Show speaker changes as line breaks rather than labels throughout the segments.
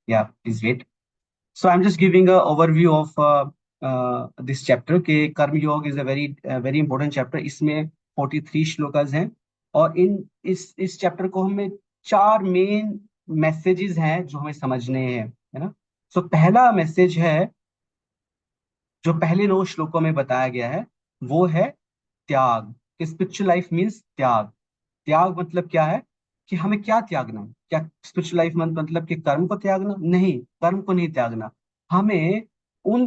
या please wait. So I'm just giving a overview of this chapter कि कर्म योग is a very important chapter. इसमें 43 श्लोकास हैं और इस चैप्टर को हमें 4 मेन मैसेजेस हैं जो हमें समझने हैं, है ना. सो पहला मैसेज है जो पहले 9 श्लोकों में बताया गया है, वो है त्याग. स्पिरिचुअल लाइफ मीन्स त्याग. त्याग मतलब क्या है कि हमें क्या त्यागना है. क्या स्पिरिचुअल लाइफ मतलब कि कर्म को त्यागना? नहीं, कर्म को नहीं त्यागना. हमें उन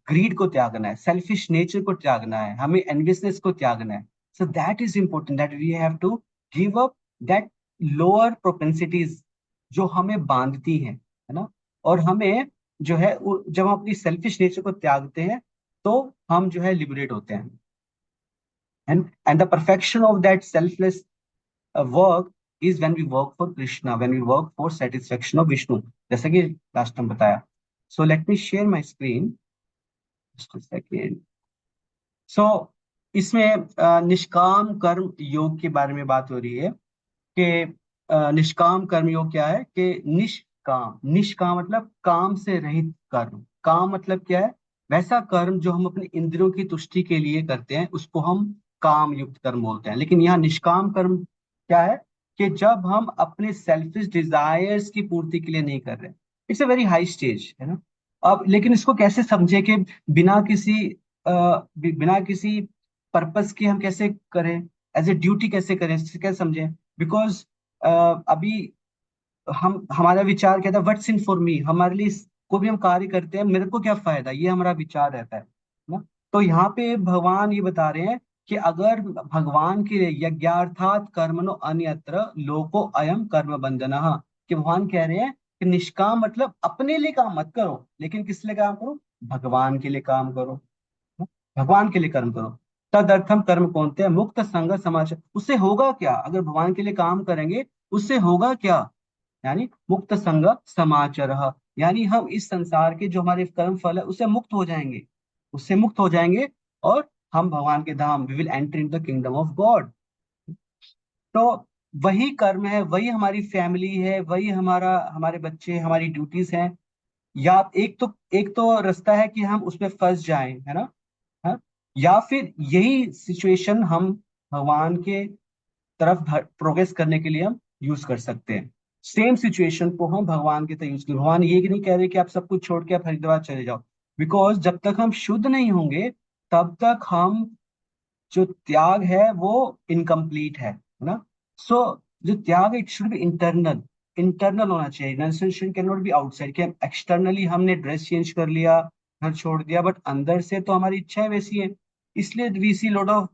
ग्रीड को त्यागना है, सेल्फिश नेचर को त्यागना है, हमें एनवियसनेस को त्यागना है. So that is important that we have to give up that lower propensities जो हमें बांधती हैं, है ना. और हमें जो है जब हम अपनी सेल्फिश नेचर को त्यागते हैं तो हम जो है लिबरेट होते हैं. And the perfection of that selfless work is when we work for Krishna, when we work for satisfaction of Vishnu, जैसा कि लास्ट टाइम बताया. So let me share my screen. Just a second. So इसमें निष्काम कर्म योग के बारे में बात हो रही है कि निष्काम कर्म योग क्या है कि निष्काम. निष्काम मतलब काम से रहित कर्म. काम मतलब क्या है? वैसा कर्म जो हम अपने इंद्रियों की तुष्टि के लिए करते हैं उसको हम काम युक्त कर्म बोलते हैं. लेकिन यहाँ निष्काम कर्म क्या है कि जब हम अपने सेल्फिश डिजायर्स की पूर्ति के लिए नहीं कर रहे. It's a very high stage, है ना. अब लेकिन इसको कैसे समझे कि बिना किसी बिना किसी पर्पस के हम कैसे करें, एज ए ड्यूटी कैसे करें, इससे कैसे समझें. बिकॉज अभी हम हमारा विचार क्या था, व्हाट्स इन फॉर मी. हमारे लिए कोई भी हम कार्य करते हैं, मेरे को क्या फायदा, ये हमारा विचार रहता है ना. तो यहाँ पे भगवान ये बता रहे हैं कि अगर भगवान के लिए यज्ञार्थात कर्मणो अन्यत्र लोको अयम कर्म बंधनः. कि भगवान कह रहे हैं कि निष्काम मतलब अपने लिए काम मत करो, लेकिन किस लिए काम करो? भगवान के लिए काम करो, भगवान के लिए कर्म करो. तदर्थम कर्म कौनते हैं मुक्त संग समाचार. उससे होगा क्या अगर भगवान के लिए काम करेंगे? उससे होगा क्या? यानी मुक्त संग समाचार, यानी हम इस संसार के जो हमारे कर्म फल है उससे मुक्त हो जाएंगे, उससे मुक्त हो जाएंगे. और हम भगवान के धाम, we will enter in the kingdom of God. तो वही कर्म है, वही हमारी फैमिली है, वही हमारा हमारे बच्चे, हमारी ड्यूटीज हैं. या एक तो रास्ता है कि हम उसमें फंस जाएं, है ना. हाँ? या फिर यही सिचुएशन हम भगवान के तरफ प्रोग्रेस करने के लिए हम यूज कर सकते हैं. सेम सिचुएशन को हम भगवान के तरफ यूज करें. भगवान ये नहीं कह रहे कि आप सब कुछ छोड़ के आप हरिद्वार चले जाओ. बिकॉज जब तक हम शुद्ध नहीं होंगे तब तक हम जो त्याग है वो इनकम्प्लीट है ना. सो जो त्याग है it should be internal. Internal होना चाहिए. रेनुंसिएशन कैन नॉट बी आउटसाइड कि एक्सटर्नली हमने ड्रेस चेंज कर लिया, घर छोड़ दिया, बट अंदर से तो हमारी इच्छाएं वैसी है. इसलिए we see lot of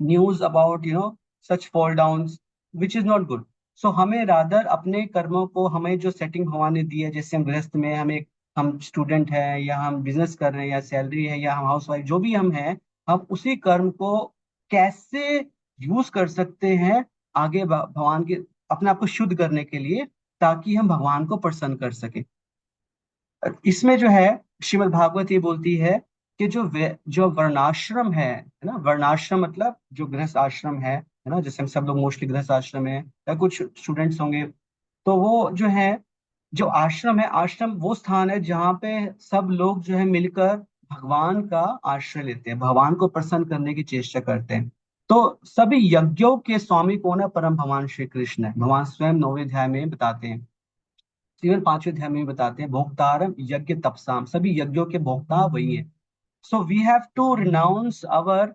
news about such fall downs which is not good. So हमें रादर अपने कर्मों को, हमें जो सेटिंग भगवान ने दी है, जैसे हम गृहस्थ में हम स्टूडेंट हैं या हम बिजनेस कर रहे हैं या सैलरी है या हम हाउस वाइफ जो भी हम हैं, हम उसी कर्म को कैसे यूज कर सकते हैं आगे भगवान के अपने आप को शुद्ध करने के लिए, ताकि हम भगवान को प्रसन्न कर सके. इसमें जो है श्रीमद् भागवत ये बोलती है कि जो वर्णाश्रम है ना. वर्णाश्रम मतलब जो गृहस्थ आश्रम है ना. जैसे हम सब लोग मोस्टली गृहस्थ आश्रम में या कुछ स्टूडेंट्स होंगे, तो वो जो है जो आश्रम है, आश्रम वो स्थान है जहाँ पे सब लोग जो है मिलकर भगवान का आश्रय लेते हैं, भगवान को प्रसन्न करने की चेष्टा करते हैं. तो सभी यज्ञों के स्वामी कौन है? परम भगवान श्री कृष्ण है. भगवान स्वयं 9वें अध्याय में बताते हैं, केवल 5वें अध्याय में बताते हैं, भोक्तारम यज्ञ तपसाम. सभी यज्ञों के भोक्ता वही है. So we have to renounce our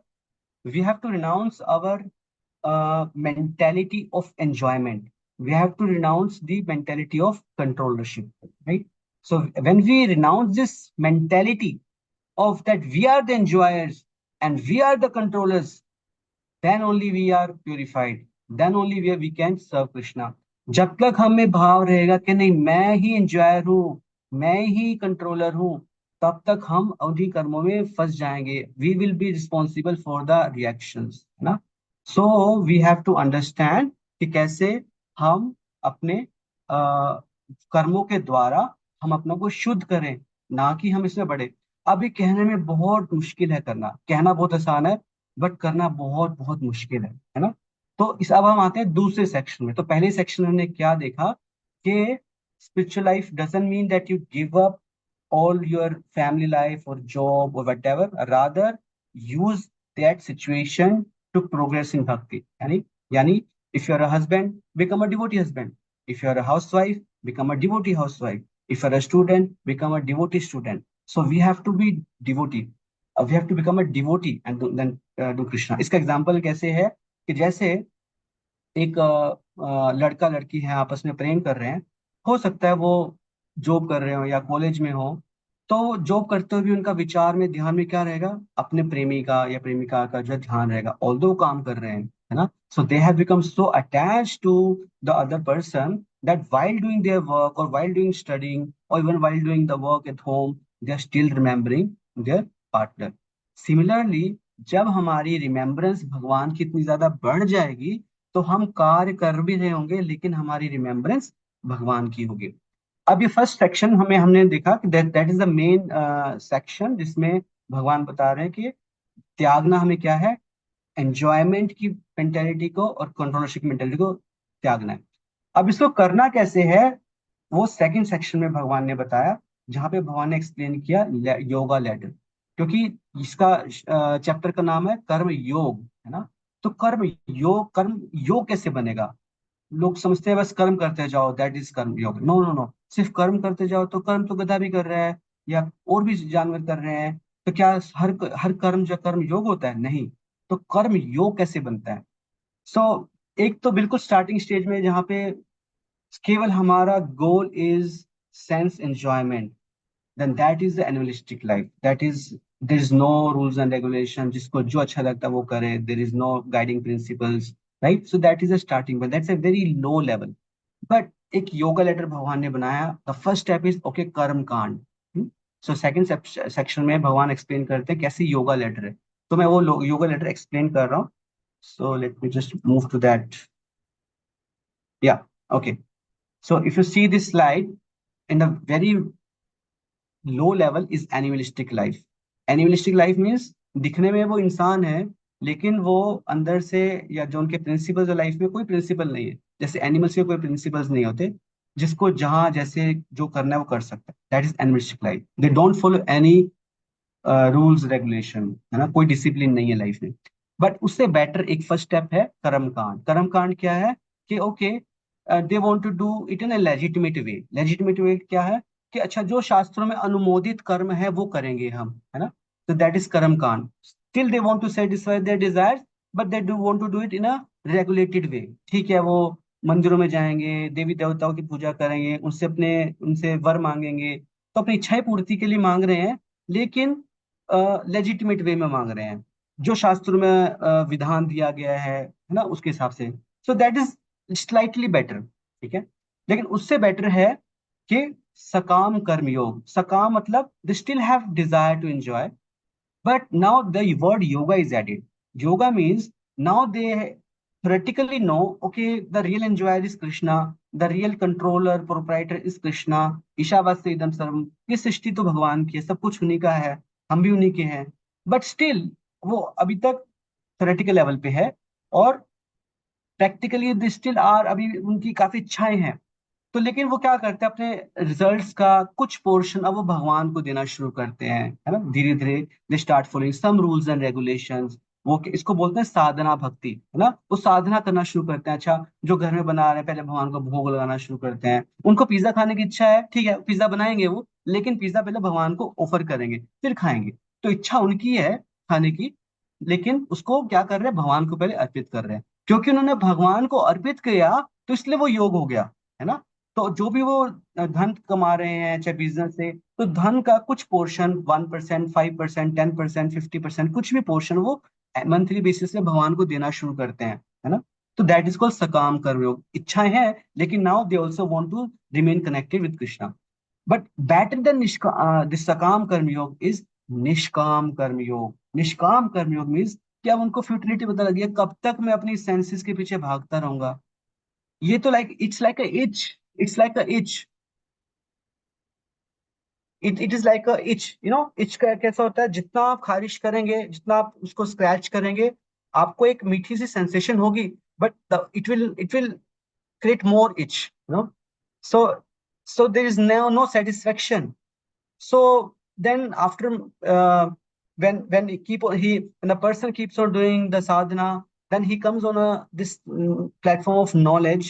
mentality of enjoyment. We have to renounce the mentality of controllership, right? So when we renounce this mentality of that we are the enjoyers and we are the controllers, then only we are purified. Then only we can serve Krishna. जब तक हमें भाव रहेगा कि नहीं मैं ही enjoyer हूँ, मैं ही कंट्रोलर हूँ, तब तक हम उन्हीं कर्मों में फंस जाएंगे. We will be responsible for the reactions, है ना. So we have to understand कि कैसे हम अपने कर्मों के द्वारा हम अपनों को शुद्ध करें, ना कि हम इसमें बढ़े. अभी कहने में बहुत मुश्किल है, करना कहना बहुत आसान है, बट करना बहुत बहुत मुश्किल है ना. तो इस अब हम आते हैं दूसरे सेक्शन में. तो पहले सेक्शन में हमने क्या देखा कि spiritual life doesn't mean that you give up all your family life or job or whatever. Rather, use that situation to progress in bhakti. Yani, if you're a husband, become a devotee husband. If you're a housewife, become a devotee housewife. If you're a student, become a devotee student. So we have to be devotee. We have to become a devotee and then do Krishna. इसका example कैसे है कि जैसे एक लड़का लड़की है, आपस में प्रेम कर रहे हैं। हो सकता है वो जॉब कर रहे हो या कॉलेज में हो, तो जॉब करते हुए भी उनका विचार में ध्यान में क्या रहेगा, अपने प्रेमी का या प्रेमिका का जो ध्यान रहेगा, ऑल्दो काम कर रहे हैं, है ना। So they have become so attach to the other person that while doing their work or while doing studying or even while doing the work at home, they are still remembering their partner. Similarly, जब हमारी remembrance भगवान की इतनी ज्यादा बढ़ जाएगी, तो हम कार्य कर भी रहे होंगे लेकिन हमारी रिमेम्बरेंस भगवान की होगी। अब ये फर्स्ट सेक्शन हमने देखा कि that is the main section जिसमें भगवान बता रहे हैं कि त्यागना हमें क्या है, एंजॉयमेंट की मेंटेलिटी को और कंट्रोलरशिप मेंटेलिटी को त्यागना है। अब इसको करना कैसे है, वो सेकंड सेक्शन में भगवान ने बताया, जहां पे भगवान ने एक्सप्लेन किया योगा लेटर। क्योंकि इसका चैप्टर का नाम है कर्म योग, है ना। तो कर्म योग कैसे बनेगा। लोग समझते हैं बस कर्म करते जाओ, दैट इज कर्म योग। नो नो नो, सिर्फ कर्म करते जाओ तो कर्म तो गधा भी कर रहा है या और भी जानवर कर रहे हैं। तो क्या हर हर कर्म जो कर्म योग होता है, नहीं। तो कर्म योग कैसे बनता है। सो एक तो बिल्कुल स्टार्टिंग स्टेज में जहाँ पे केवल हमारा goal is sense enjoyment, then that is the animalistic life. That is, there is no rules and regulation. जिसको जो अच्छा लगता है वो करे. There is no guiding principles, right? So that is a starting, but that's a very low level. But एक yoga letter भगवान ने बनाया. The first step is okay कर्म कांड. So second section में भगवान एक्सप्लेन करते हैं कैसे योगा लेटर है. तो मैं वो योगा लेटर एक्सप्लेन कर रहा हूँ. So let me just move to that. Yeah, okay. So if you see this slide, in the very low level is animalistic life. Animalistic life means दिखने में वो इंसान है लेकिन वो अंदर से, या जो उनके प्रिंसिपल्स लाइफ में कोई प्रिंसिपल नहीं है, जैसे एनिमल्स के कोई प्रिंसिपल्स नहीं होते, जिसको जहां जैसे जो करना है वो कर सकता है, that is animalistic life. They don't follow any rules regulation, है ना, कोई डिसिप्लिन नहीं है लाइफ में. बट उससे बेटर एक फर्स्ट स्टेप है कर्मकांड. कर्मकांड क्या है कि okay they want to do it in a legitimate way. Legitimate way क्या है कि अच्छा जो शास्त्रों में अनुमोदित कर्म है वो करेंगे हम, है ना. तो दैट इज कर्मकांड. Still they want to satisfy their desires, but they do want to do it in a regulated way. ठीक है, वो मंदिरों में जाएंगे, देवी देवताओं की पूजा करेंगे, उनसे वर मांगेंगे, तो अपनी इच्छाएं पूर्ति के लिए मांग रहे हैं, लेकिन लेजिटिमेट वे में मांग रहे हैं, जो शास्त्रों में विधान दिया गया है ना, उसके हिसाब से. सो दैट इज स्लाइटली बेटर. ठीक है, लेकिन उससे बेटर है कि सकाम कर्म योग. सकाम मतलब they still have desire to enjoy, but now the word yoga is added. Yoga means now they theoretically know, okay, the real enjoyer is Krishna, the real controller proprietor is Krishna. Ishavasya इदम सर्वम, ये सृष्टि तो भगवान की है, सब कुछ उन्हीं का है, हम भी उन्हीं के हैं. बट स्टिल वो अभी तक थ्योरेटिकल लेवल पे है, और प्रैक्टिकली दे स्टिल आर, अभी उनकी काफी इच्छाएं हैं. तो लेकिन वो क्या करते हैं, अपने रिजल्ट्स का कुछ पोर्शन अब वो भगवान को देना शुरू करते हैं, है ना. धीरे धीरे they start following some rules and regulations. इसको बोलते हैं साधना भक्ति, है ना. वो साधना करना शुरू करते हैं. अच्छा, जो घर में बना रहे हैं पहले भगवान को भोग लगाना शुरू करते हैं. उनको पिज्जा खाने की इच्छा है, ठीक है, पिज्जा बनाएंगे वो, लेकिन पिज्जा पहले भगवान को ऑफर करेंगे फिर खाएंगे. तो इच्छा उनकी है खाने की, लेकिन उसको क्या कर रहे हैं, भगवान को पहले अर्पित कर रहे हैं. क्योंकि उन्होंने भगवान को अर्पित किया, तो इसलिए वो योग हो गया, है ना. तो जो भी वो धन कमा रहे हैं चाहे बिजनेस से, तो धन का कुछ पोर्शन 1%, 5%, 10%, 50%, कुछ भी पोर्शन वो मंथली बेसिस पे भगवान को देना शुरू करते हैं, है ना. तो दैट इज कॉल्ड सकाम कर्मयोग. इच्छाएं हैं लेकिन now they also want to remain connected with Krishna. But better than this sakam karmayoga is निष्काम कर्मयोग. निष्काम कर्मयोग मीन्स कि अब उनको फ्यूटिलिटी पता लगी है, कब तक मैं अपनी सेंसेस के पीछे भागता रहूंगा. ये तो like it's like a etch. It's like a etch. It is like a etch, you know. Etch का कैसा होता है, जितना आप खारिश करेंगे, जितना आप उसको स्क्रैच करेंगे, आपको एक मीठी सी सेंसेशन होगी, but it will create more etch, you know. So So there is no satisfaction. So then after when when a person keeps on doing the sadhana, then he comes on a this platform of knowledge.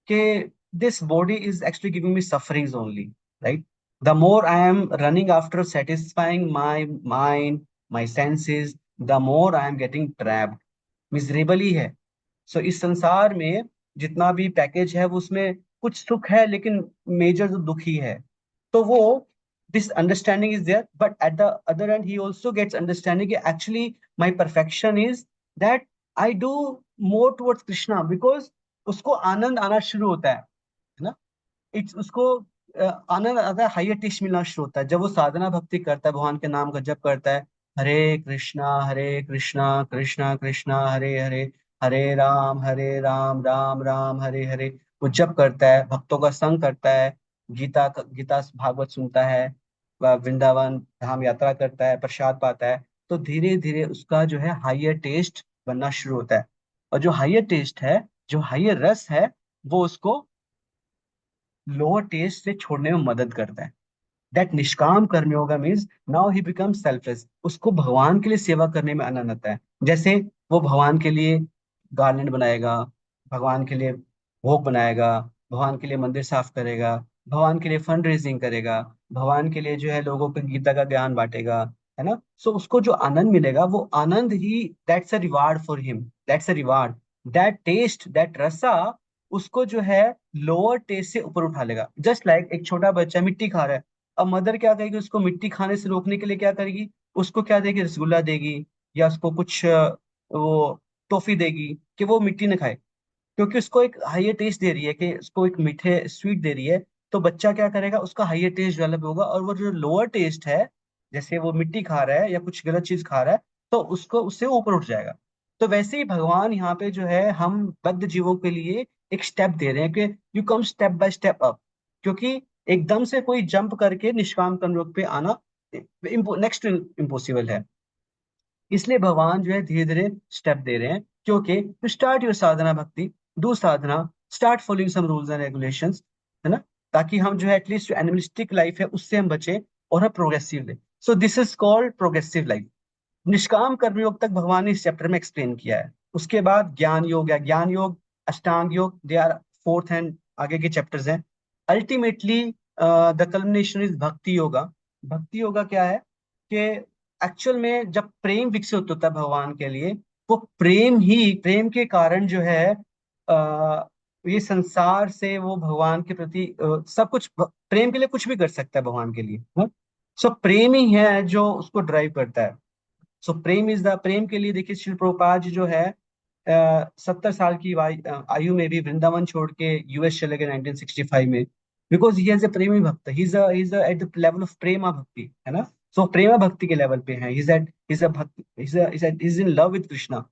Okay, this body is actually giving me sufferings only, right? The more I am running after satisfying my mind, my senses, the more I am getting trapped, miserable है. सो इस संसार में जितना भी package है वो उसमें कुछ सुख है, लेकिन मेजर जो दुख ही है. तो वो this understanding is there, but at the other end he also gets understanding कि actually my perfection is that I do more towards Krishna, because उसको आनंद आना शुरू होता है ना. इट्स उसको आनंद आता है, हाइयर टेस्ट मिलना शुरू होता है जब वो साधना भक्ति करता है, भगवान के नाम का जप करता है. हरे कृष्णा कृष्णा कृष्णा हरे हरे, हरे राम राम राम हरे हरे. वो जप करता है, भक्तों का संग करता है, गीता भागवत सुनता है, वृंदावन धाम यात्रा करता है, प्रसाद पाता है. तो धीरे धीरे उसका जो है हाइयर टेस्ट बनना शुरू होता है. और जो हाइयर टेस्ट है, जो हाइयर रस है, वो उसको लोअर टेस्ट से छोड़ने में मदद करता है. That nishkam karmayoga means now he become selfless. उसको भगवान के लिए सेवा करने में आनंद आता है. जैसे वो भगवान के लिए गार्लेंड बनाएगा, भगवान के लिए भोग बनाएगा, भगवान के लिए मंदिर साफ करेगा, भगवान के लिए फंड रेजिंग करेगा, भगवान के लिए जो है लोगों को गीता का ज्ञान बांटेगा, है ना. सो उसको जो आनंद मिलेगा, वो आनंद ही, that's a reward for him, that's a reward. That taste, that rasa उसको जो है लोअर टेस्ट से ऊपर उठा लेगा. जस्ट लाइक एक छोटा बच्चा मिट्टी खा रहा है. अब मदर क्या करेगी, उसको मिट्टी खाने से रोकने के लिए क्या करेगी, उसको क्या देगी, रसगुल्ला देगी, या उसको कुछ वो टॉफी देगी कि वो मिट्टी न खाए, क्योंकि उसको एक हाइयर टेस्ट दे रही है, कि उसको एक मीठे स्वीट दे रही है. तो बच्चा क्या करेगा, उसका हाइयर टेस्ट डेवलप होगा, और वो जो लोअर टेस्ट है, जैसे वो मिट्टी खा रहा है या कुछ गलत चीज खा रहा है, तो उसको उससे ऊपर उठ जाएगा. तो वैसे ही भगवान यहाँ पे जो है हम बद्ध जीवों के लिए एक स्टेप दे रहे हैं कि you come step by step up. क्योंकि एकदम से कोई जंप करके निष्काम कर्मयोग पे आना नेक्स्ट इम्पॉसिबल है. इसलिए भगवान जो है धीरे धीरे स्टेप दे रहे हैं, क्योंकि to start your sadhana bhakti, do sadhana, start following some rules and regulations, है ना, ताकि हम जो है एटलीस्ट जो एनिमलिस्टिक लाइफ है उससे हम बचे, और हम progressive life. So this is called progressive life. निष्काम कर्मयोग तक भगवान ने इस चैप्टर में एक्सप्लेन किया है. उसके बाद ज्ञान योग है, ज्ञान योग, अष्टांग योग, दे आर फोर्थ एंड आगे के चैप्टर्स हैं. Ultimately the culmination is bhakti yoga. भक्ति योगा क्या है कि एक्चुअल में जब प्रेम विकसित होता है भगवान के लिए, वो प्रेम ही, प्रेम के कारण जो है ये संसार से वो भगवान के प्रति सब कुछ, प्रेम के लिए कुछ भी कर सकता है भगवान के लिए. सो प्रेम ही है जो उसको ड्राइव करता है. सो प्रेम इज द, प्रेम के लिए देखिए श्रील प्रभुपाद जी जो है 70 साल की आयु में भी वृंदावन छोड़ के यूएस चले गए 1965 में, because he is a premi bhakt. He is at the level of prema bhakti, है ना. सो प्रेमा भक्ति के लेवल पे है, he is at, he is a bhakt, he is in love with Krishna.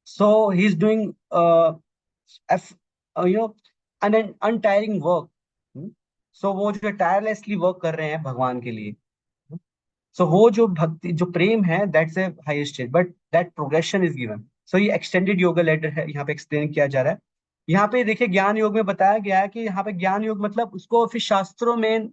So he is doing you know an untiring work. So वो जो tirelessly work कर रहे हैं भगवान के लिए. सो वो जो भक्ति, जो प्रेम है, that's a highest stage, but that progression is given. So ये एक्सटेंडेड योगा लेटर है, यहाँ पे एक्सप्लेन किया जा रहा है. यहाँ पे देखिए ज्ञान योग में बताया गया है कि यहाँ पे ज्ञान योग मतलब उसको फिर शास्त्रों में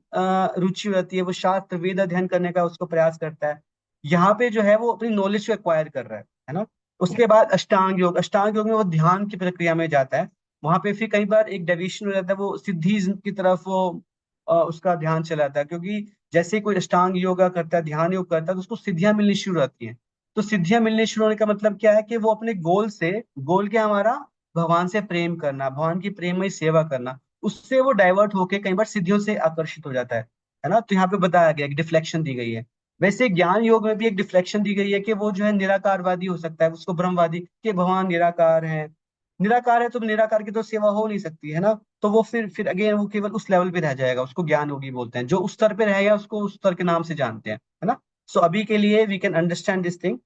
रुचि रहती है, वो शास्त्र वेद अध्ययन करने का उसको प्रयास करता है. यहाँ पे जो है वो अपनी नॉलेज को एक्वायर कर रहा है ना. उसके बाद अष्टांग योग, अष्टांग योग में वो ध्यान की प्रक्रिया में जाता है. वहां पे फिर कई बार एक डेविएशन हो जाता है, वो सिद्धि की तरफ वो उसका ध्यान चला जाता है, क्योंकि जैसे ही कोई अष्टांग योगा करता है, ध्यान योग करता है, तो उसको सिद्धियां मिलनी शुरू होती हैं. तो सिद्धियां मिलने शुरू होने का मतलब क्या है कि वो अपने गोल से, गोल क्या हमारा, भगवान से प्रेम करना, भगवान की प्रेममय सेवा करना, उससे वो डाइवर्ट होके कई बार सिद्धियों से आकर्षित हो जाता है ना. तो यहाँ पे बताया गया कि डिफ्लेक्शन दी गई है. वैसे ज्ञान योग में भी एक डिफ्लेक्शन दी गई है कि वो जो है निराकारवादी हो सकता है, उसको ब्रह्मवादी, कि भगवान निराकार है. निराकार है तो निराकार की तो सेवा हो नहीं सकती, है ना. तो वो फिर अगेन वो केवल उस लेवल पे रह जाएगा, उसको ज्ञान योगी बोलते हैं. जो उस स्तर पे रहेगा उसको उस स्तर के नाम से जानते हैं, है ना. सो अभी के लिए we can understand this thing.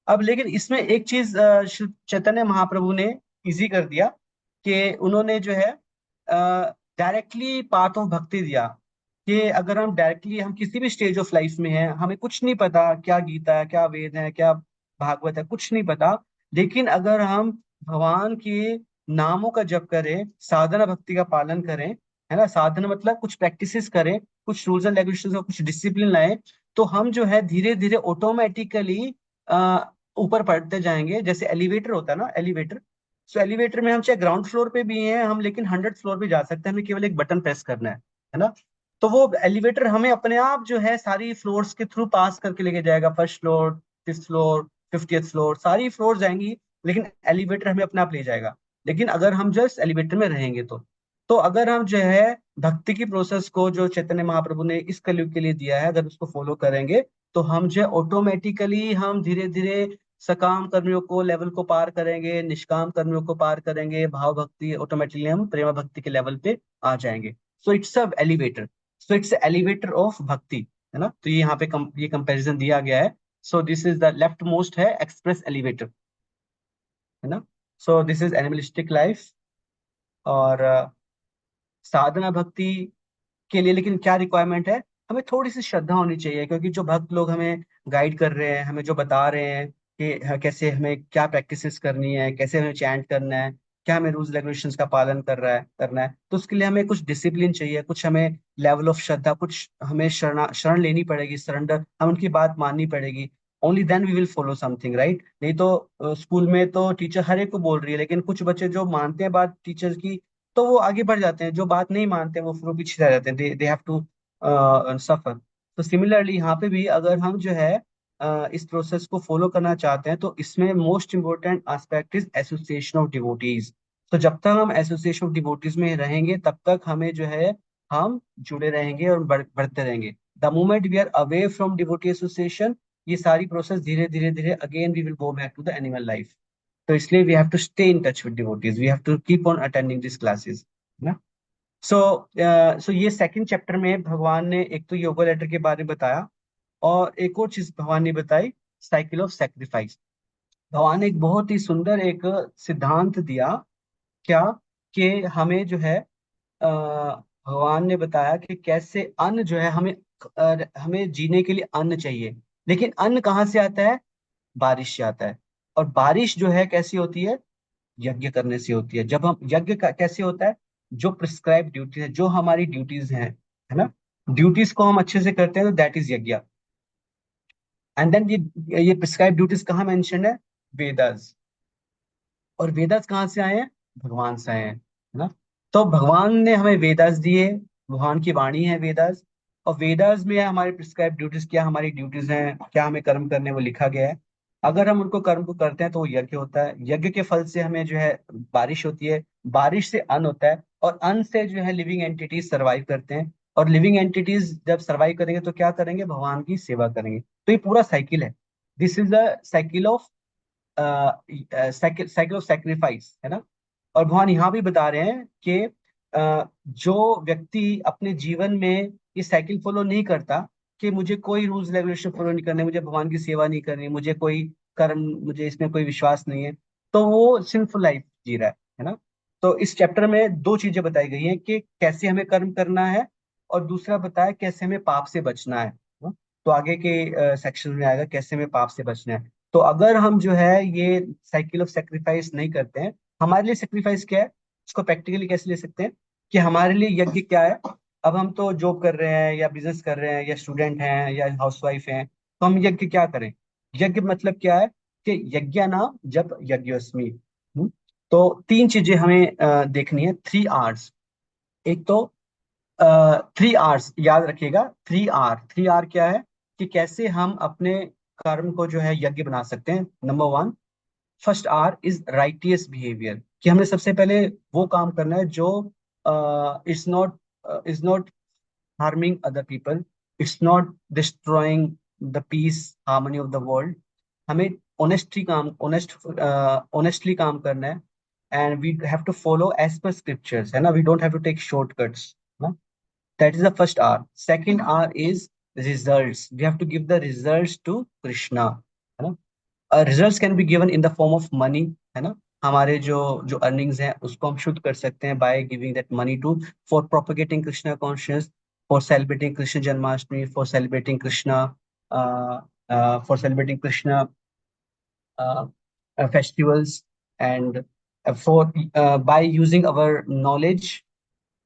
अब लेकिन इसमें एक चीज श्री चैतन्य महाप्रभु ने इजी कर दिया, कि उन्होंने जो है डायरेक्टली पाथ ऑफ भक्ति दिया. कि अगर हम डायरेक्टली, हम किसी भी स्टेज ऑफ लाइफ में हैं, हमें कुछ नहीं पता क्या गीता है, क्या वेद है, क्या भागवत है, कुछ नहीं पता, लेकिन अगर हम भगवान के नामों का जप करें, साधना भक्ति का पालन करें, है है ना। साधना मतलब कुछ प्रैक्टिसेस करें, कुछ रूल्स एंड रेगुलेशंस और कुछ डिसिप्लिन लाएं, तो हम जो है धीरे धीरे ऑटोमेटिकली ऊपर बढ़ते जाएंगे। जैसे एलिवेटर होता है ना, एलिवेटर, सो एलिवेटर में हम चाहे ग्राउंड फ्लोर पे भी हैं हम, लेकिन 100 फ्लोर पे जा सकते हैं, हमें केवल एक बटन प्रेस करना है ना। तो वो एलिवेटर हमें अपने आप जो है सारी फ्लोर्स के थ्रू पास करके लेके जाएगा, first floor, 5th floor, 50th floor, सारी फ्लोर जाएंगी, लेकिन एलिवेटर हमें अपने आप ले जाएगा। लेकिन अगर हम जस्ट एलिवेटर में रहेंगे तो अगर हम जो है भक्ति की प्रोसेस को जो चैतन्य महाप्रभु ने इस कलयुग के लिए दिया है, अगर उसको फॉलो करेंगे, तो हम जो ऑटोमेटिकली हम धीरे धीरे सकाम कर्मियों को लेवल को पार करेंगे, निष्काम कर्मियों को पार करेंगे, भाव भक्ति ऑटोमेटिकली हम प्रेम भक्ति के लेवल पे आ जाएंगे। So it's a elevator, so it's elevator of भक्ति, है ना। तो ये यहाँ पे ये कंपैरिजन दिया गया है। सो this is the left most है एक्सप्रेस एलिवेटर, है ना। सो दिस इज एनिमलिस्टिक लाइफ। और साधना भक्ति के लिए लेकिन क्या रिक्वायरमेंट है, हमें थोड़ी सी श्रद्धा होनी चाहिए, क्योंकि जो भक्त लोग हमें गाइड कर रहे हैं, हमें जो बता रहे हैं कि कैसे हमें क्या प्रैक्टिसेस करनी है, कैसे हमें चैंट करना है, क्या हमें रूल्स रेगुलेशंस का पालन करना है, तो उसके लिए हमें कुछ डिसिप्लिन चाहिए, कुछ हमें लेवल ऑफ श्रद्धा, कुछ हमें शरण लेनी पड़ेगी, सरेंडर, हम उनकी बात माननी पड़ेगी। Only then we will follow something, right. नहीं तो स्कूल में तो टीचर हर एक को बोल रही है, लेकिन कुछ बच्चे जो मानते हैं बात टीचर की, तो वो आगे बढ़ जाते हैं, जो बात नहीं मानते हैं वो फिर वो पीछे रह जाते हैं, दे हैव टू सफर। तो सिमिलरली यहाँ पे भी अगर हम जो है इस प्रोसेस को फॉलो करना चाहते हैं, तो इसमें most important aspect is association of devotees. तो जब तक हम एसोसिएशन ऑफ डिवोटीज में रहेंगे, तब तक हमें जो है हम जुड़े रहेंगे और बढ़ते रहेंगे। The moment we are away from devotee association, ये सारी प्रोसेस धीरे धीरे धीरे again we will go back to the animal life. तो इसलिए we have to stay in touch with devotees, we have to keep on attending this classes, है ना। सो सो ये सेकंड चैप्टर में भगवान ने एक तो योगा लेटर के बारे में बताया, और एक और चीज भगवान ने बताई, साइकिल ऑफ सेक्रीफाइस। भगवान ने एक बहुत ही सुंदर एक सिद्धांत दिया, क्या, कि हमें जो है भगवान ने बताया कि कैसे अन्न जो है हमें जीने के लिए अन्न चाहिए, लेकिन अन्न कहाँ से आता है, बारिश से आता है। और बारिश जो है कैसी होती है, यज्ञ करने से होती है। जब हम यज्ञ कैसे होता है, जो प्रिस्क्राइब ड्यूटी है, जो हमारी ड्यूटीज हैं, है ना, ड्यूटीज को हम अच्छे से करते हैं, तो दैट इज यज्ञ। एंड देन ये प्रिस्क्राइब ड्यूटीज कहाँ मेंशन है, वेदास। और वेदास कहाँ से आए हैं, भगवान से आए हैं, है ना। तो भगवान ने हमें वेदास दिए, भगवान की वाणी है वेदास। और वेदास में है हमारी प्रिस्क्राइब ड्यूटीज, क्या हमारी ड्यूटीज हैं, क्या हमें कर्म करने वो लिखा गया है। अगर हम उनको कर्म को करते हैं तो वो यज्ञ होता है, यज्ञ के फल से हमें जो है बारिश होती है, बारिश से अन्न होता है, और अन्न से जो है लिविंग एंटिटीज सर्वाइव करते हैं। और लिविंग एंटिटीज जब सर्वाइव करेंगे तो क्या करेंगे, भगवान की सेवा करेंगे। तो ये पूरा साइकिल है, this is the cycle of cycle of sacrifice, है ना। और भगवान यहाँ भी बता रहे हैं कि जो व्यक्ति अपने जीवन में ये साइकिल फॉलो नहीं करता, कि मुझे कोई रूल्स रेगुलेशन फॉलो नहीं करने, मुझे भगवान की सेवा नहीं करनी, मुझे कोई कर्म, मुझे इसमें कोई विश्वास नहीं है, तो वो सिंफुल लाइफ जी रहा है ना। तो इस चैप्टर में दो चीजें बताई गई हैं, कि कैसे हमें कर्म करना है, और दूसरा बताया कैसे हमें पाप से बचना है ना? तो आगे के सेक्शन में आएगा कैसे हमें पाप से बचना है। तो अगर हम जो है ये साइकिल ऑफ सेक्रीफाइस नहीं करते हैं, हमारे लिए सेक्रीफाइस क्या है, इसको प्रैक्टिकली कैसे ले सकते हैं, कि हमारे लिए यज्ञ क्या है। अब हम तो जॉब कर रहे हैं, या बिजनेस कर रहे हैं, या स्टूडेंट हैं, या हाउसवाइफ हैं, तो हम यज्ञ क्या करें। यज्ञ मतलब क्या है, कि यज्ञ नाम जब यज्ञोस्मि। तो तीन चीजें हमें देखनी है, 3 आवर्स। एक तो 3 आवर्स याद रखिएगा, 3 आर क्या है, कि कैसे हम अपने कर्म को जो है यज्ञ बना सकते हैं। Number one, first R is righteous behaviour, कि हमने सबसे पहले वो काम करना है जो is not harming other people, it's not destroying the peace harmony of the world. हमें ऑनेस्टली काम करना है, and we have to follow as per scriptures, है ना, we don't have to take shortcuts. That is the first R. Second R is results. We have to give the results to Krishna, है ना। Results can be given in the form of money, है ना। हमारे जो जो earnings हैं उसको हम शुद्ध कर सकते हैं by giving that money to, for propagating Krishna consciousness, for celebrating Krishna Janmashtami, for celebrating Krishna uh, festivals, and for by using our knowledge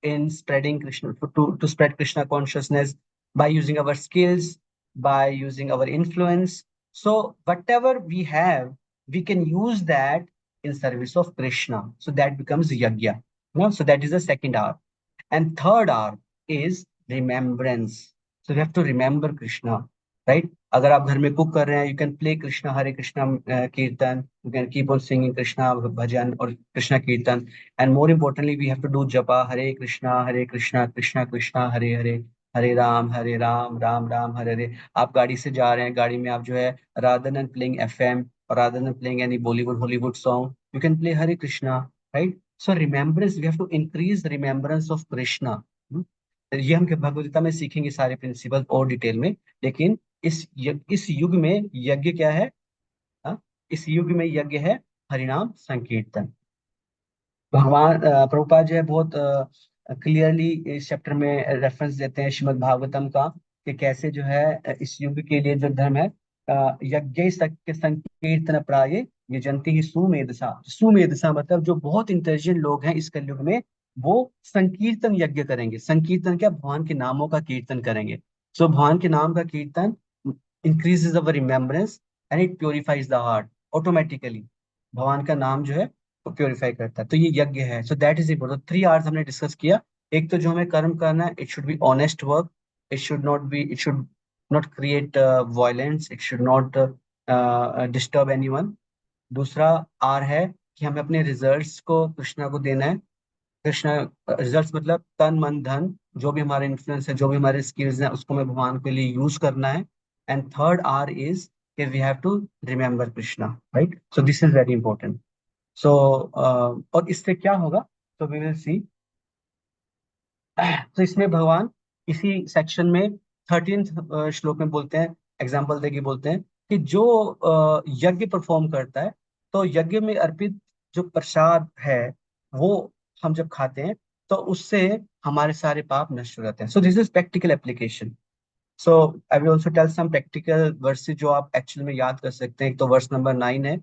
in spreading Krishna, to spread Krishna consciousness by using our skills, by using our influence. So whatever we have, we can use that in service of Krishna. So that becomes yajna. So that is the second R. And third R is remembrance. So we have to remember Krishna, right? अगर आप घर में cook कर रहे हैं, you can play Krishna Hare Krishna Kirtan. You can keep on singing Krishna bhajan or Krishna Kirtan. And more importantly, we have to do japa Hare Krishna, Krishna Krishna, Hare Hare, Hare Ram, Ram Ram, Hare Hare. आप गाड़ी से जा रहे हैं, गाड़ी में आप जो है, rather than playing FM or rather than playing any Bollywood, Hollywood song, you can play Hare Krishna, right? So remembrance, we have to increase the remembrance of Krishna. हम्म? ये हम भगवद गीता में सीखेंगे सारे प्रिंसिपल और डिटेल में, लेकिन इस युग में यज्ञ क्या है? हाँ? इस युग में यज्ञ है हरिनाम संकीर्तन। भगवान प्रभुपाद जो है बहुत क्लियरली इस चैप्टर में रेफरेंस देते हैं श्रीमद् भागवतम का, कि कैसे जो है इस युग के लिए जो धर्म है, यज्ञ संकीर्तन प्राय यजंती ही सुमेधसा। सुमेधसा मतलब जो बहुत इंटेलिजेंट लोग हैं इस कलयुग में, वो संकीर्तन यज्ञ करेंगे। संकीर्तन क्या? भगवान के नामों का कीर्तन करेंगे। सो भगवान के नाम का कीर्तन increases our remembrance and it purifies the heart automatically. भगवान का नाम जो है को प्योरीफाई करता है। तो ये यज्ञ है। So that is important. 3 hours हमने डिस्कस किया। एक तो जो हमें कर्म करना है, it should be honest work, it should not create violence, it should not disturb anyone. दूसरा आर है कि हमें अपने रिजल्ट्स को कृष्णा को देना है। कृष्णा रिजल्ट्स मतलब तन मन धन, जो भी हमारे इन्फ्लुएंस है, जो भी हमारे स्किल्स हैं, उसको हमें भगवान के लिए यूज करना है। एंड थर्ड आर इज कि we have to remember Krishna, right? So this is very important. So और इससे क्या होगा? तो वी विल सी। तो इसमें भगवान इसी सेक्शन में 13 श्लोक में बोलते हैं, एग्जाम्पल देके बोलते हैं कि जो यज्ञ परफॉर्म करता है, तो यज्ञ में अर्पित जो प्रसाद है, वो हम जब खाते हैं तो उससे हमारे सारे पाप नष्ट हो जाते हैं। So this is practical application. So I will also tell some practical verses जो आप एक्चुअल में याद कर सकते हैं। एक तो वर्स नंबर 9 है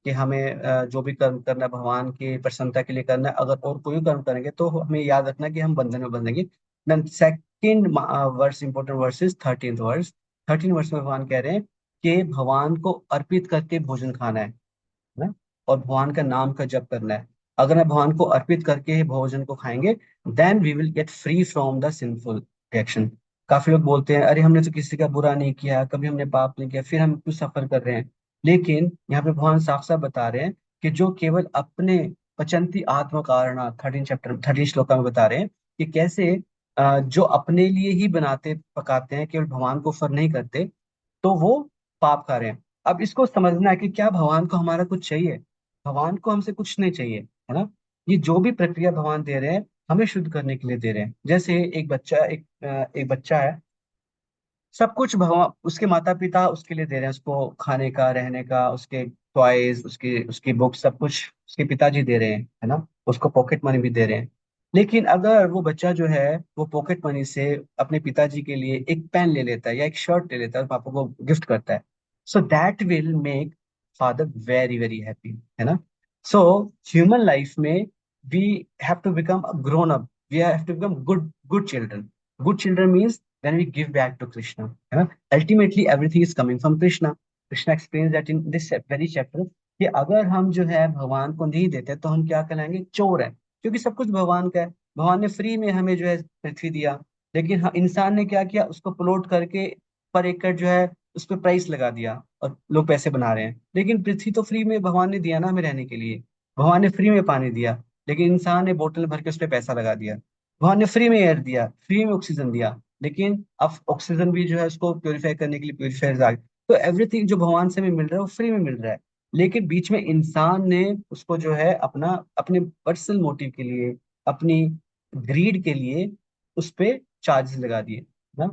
कि हमें जो भी कर्म करना है भगवान की प्रसन्नता के लिए करना है। अगर और कोई कर्म करेंगे तो हमें याद रखना कि हम बंधन में बंधेंगे। Then second verse, important verses 13th verse. 13 verse में भगवान कह रहे हैं कि भगवान को अर्पित करके भोजन खाना है ना, और भगवान का नाम का जप करना है। अगर हम भगवान को अर्पित करके ही भोजन को खाएंगे, then we will get free from the sinful reaction. काफी लोग बोलते हैं अरे हमने तो किसी का बुरा नहीं किया, कभी हमने पाप नहीं किया, फिर हम क्यों सफर कर रहे हैं? लेकिन यहाँ पे भगवान साफ साफ बता रहे हैं कि जो केवल अपने पचंती आत्म कारण, 13 श्लोका में बता रहे हैं कि कैसे जो अपने लिए ही बनाते पकाते हैं, केवल भगवान को ऑफर नहीं करते, तो वो पाप खा रहे हैं। अब इसको समझना है कि क्या भगवान को हमारा कुछ चाहिए? भगवान को हमसे कुछ नहीं चाहिए, है ना। ये जो भी प्रक्रिया भगवान दे रहे हैं, हमें शुद्ध करने के लिए दे रहे हैं। जैसे एक बच्चा है, सब कुछ भगवान, उसके माता पिता उसके लिए दे रहे हैं, उसको खाने का, रहने का, उसके टॉयज, उसकी उसकी बुक्स, सब कुछ उसके पिताजी दे रहे हैं, है ना। उसको पॉकेट मनी भी दे रहे हैं। लेकिन अगर वो बच्चा जो है वो पॉकेट मनी से अपने पिताजी के लिए एक पेन ले लेता है या एक शर्ट ले लेता है और पापा को गिफ्ट करता है, so that will make father very very happy, है ना। सो ह्यूमन लाइफ में we have to become grown up, we have to become good good children. Good children means when we give back to Krishna. है ना? Ultimately, everything is coming from Krishna. Krishna explains that in this very chapter कि अगर हम जो है भगवान को नहीं देते तो हम क्या कहलाएंगे? चोर है। क्योंकि सब कुछ भगवान का है। भगवान ने फ्री में हमें जो है पृथ्वी दिया, लेकिन इंसान ने क्या किया? उसको प्लॉट करके पर एकड़ जो है उस पर प्राइस लगा दिया और लोग पैसे बना रहे हैं। लेकिन पृथ्वी तो फ्री में भगवान ने दिया ना हमें रहने के लिए। भगवान ने फ्री में पानी दिया, लेकिन इंसान ने बोतल भर के उस पर पैसा लगा दिया। भगवान ने फ्री में एयर दिया, फ्री में ऑक्सीजन दिया, लेकिन अब ऑक्सीजन भी जो है उसको प्योरीफाई करने के लिए प्योरीफायर आ गए। तो एवरीथिंग जो भगवान से हमें मिल रहा है वो फ्री में मिल रहा है। लेकिन बीच में इंसान ने उसको जो है अपना अपने पर्सनल मोटिव के लिए, अपनी ग्रीड के लिए उस पे चार्जेस लगा दिए ना।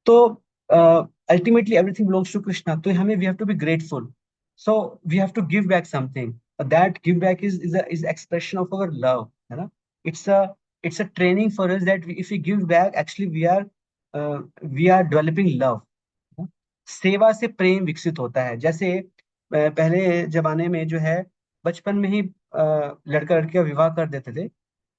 तो ultimately everything belongs to Krishna, तो हमें we have to be grateful. So we have to give back something, that give back is expression of our love, है ना। It's a it's a training for us that if we give back, actually we are developing love। सेवा से प्रेम विकसित होता है। जैसे पहले जमाने में जो है बचपन में ही लड़का लड़की का विवाह कर देते थे,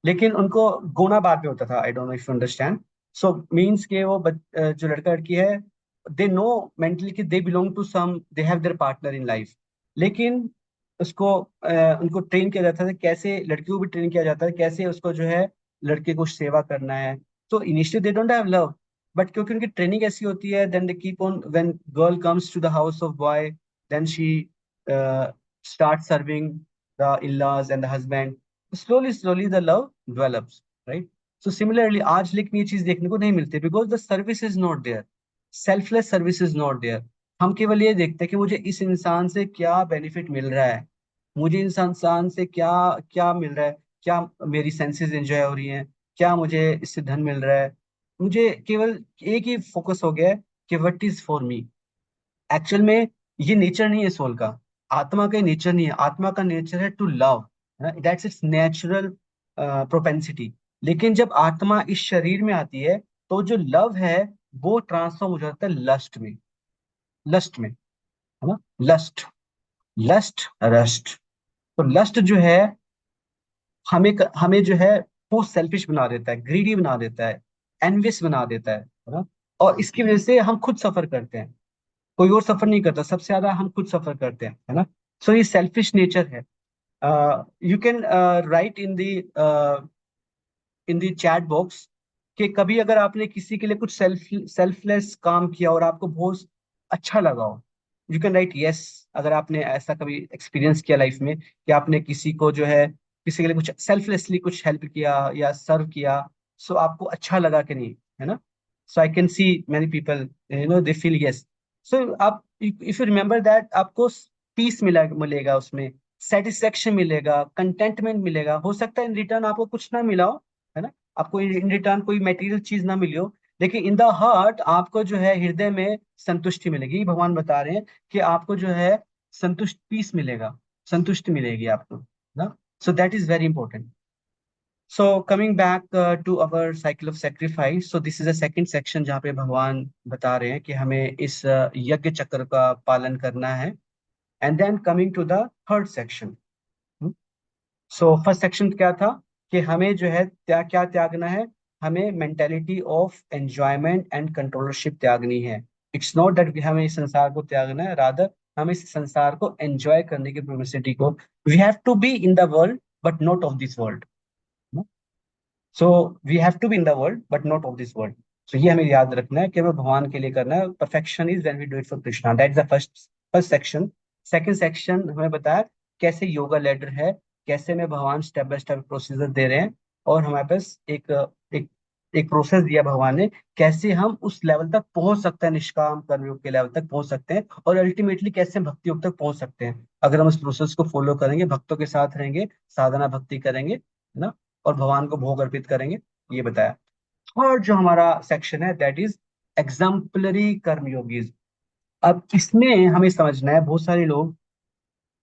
लेकिन उनको गोना बाद में होता था, I don't know if you understand. So means के वो जो लड़का लड़की है, दे नो मेंटली कि they belong to some, they have their partner in life. लेकिन उसको उनको ट्रेन किया जाता था, कैसे लड़कियों को भी ट्रेन किया जाता है कैसे उसको जो है लड़के को सेवा करना है। तो initially they don't have love, but क्योंकि उनकी ट्रेनिंग ऐसी होती है, then they keep on, when girl comes to the house of boy, then she start serving the in-laws and the husband, slowly slowly the love develops, right? So similarly आज लेकिन ये चीज देखने को नहीं मिलती, because the service is not there, selfless service is not there। हम केवल ये देखते हैं कि मुझे इस इंसान से क्या बेनिफिट मिल रहा है, मुझे इस इंसान से क्या क्या मिल रहा है, क्या मेरी सेंसेस एंजॉय हो रही हैं, क्या मुझे इससे धन मिल रहा है। मुझे केवल एक ही फोकस हो गया है कि what is for me. Actual में ये नेचर नहीं है सोल का, आत्मा का नेचर नहीं है। आत्मा का नेचर है to love, that's its natural propensity. लेकिन जब आत्मा इस शरीर में आती है तो जो लव है वो ट्रांसफॉर्म हो जाता है लस्ट में। लस्ट में, है ना, लस्ट, लस्ट रस्ट। तो लस्ट जो है हमें हमें जो है वो सेल्फिश बना देता है, ग्रीडी बना देता है, एनविस बना देता है ना। और इसकी वजह से हम खुद सफर करते हैं, कोई और सफर नहीं करता, सबसे ज्यादा हम खुद सफर करते हैं, है ना। सो ये सेल्फिश नेचर है। You can write in the chat box कि कभी अगर आपने किसी के लिए कुछ सेल्फलेस काम किया और आपको बहुत अच्छा लगा हो। यू कैन राइट यस, अगर आपने ऐसा कभी एक्सपीरियंस किया लाइफ में कि आपने किसी को जो है किसी के लिए कुछ सेल्फलेसली कुछ हेल्प किया या सर्व किया, सो आपको अच्छा लगा कि नहीं, है ना। So I can see many people, they feel yes. So आप इफ यू रिमेम्बर दैट, आपको पीस मिलेगा उसमें, सेटिस्फेक्शन मिलेगा, कंटेंटमेंट मिलेगा। हो सकता है इन रिटर्न आपको कुछ ना मिला हो, है ना, आपको इन रिटर्न कोई मटेरियल चीज ना मिली हो, लेकिन इन द हार्ट आपको जो है हृदय में संतुष्टि मिलेगी। भगवान बता रहे हैं कि आपको जो है संतुष्ट पीस मिलेगा, संतुष्टि मिलेगी आपको ना। So that is very important. So coming back to our cycle of sacrifice, so this is a second section जहाँ पे भगवान बता रहे हैं कि हमें इस यज्ञ चक्र का पालन करना है। And then coming to the third section. So first section क्या था कि हमें जो है क्या त्यागना है, हमें mentality of enjoyment and controllership त्यागनी है। इट्स नॉट दैट हमें इस संसार को त्यागना है, रादर हमें इस संसार को एंजॉय करने की प्रोपेंसिटी को, we have to be in the world but not of this world. So we have to be in the world but not of this world. So ये हमें याद रखना है कि हमें भगवान के लिए करना है। Perfection is when we do it for Krishna, that is the first first section. Second section हमें बताया कैसे योगा लेडर है, कैसे में भगवान स्टेप बाय स्टेप प्रोसीजर दे रहे हैं, और हमारे पास एक एक प्रोसेस दिया भगवान ने, कैसे हम उस लेवल तक पहुंच सकते हैं, निष्काम कर्मयोग के लेवल तक पहुंच सकते हैं, और अल्टीमेटली कैसे हम भक्ति योग तक पहुंच सकते हैं अगर हम उस प्रोसेस को फॉलो करेंगे, भक्तों के साथ रहेंगे, साधना भक्ति करेंगे, है ना, और भगवान को भोग अर्पित करेंगे, ये बताया। और जो हमारा सेक्शन है दैट इज एग्जाम्पलरी कर्मयोगीज। अब इसमें हमें समझना है, बहुत सारे लोग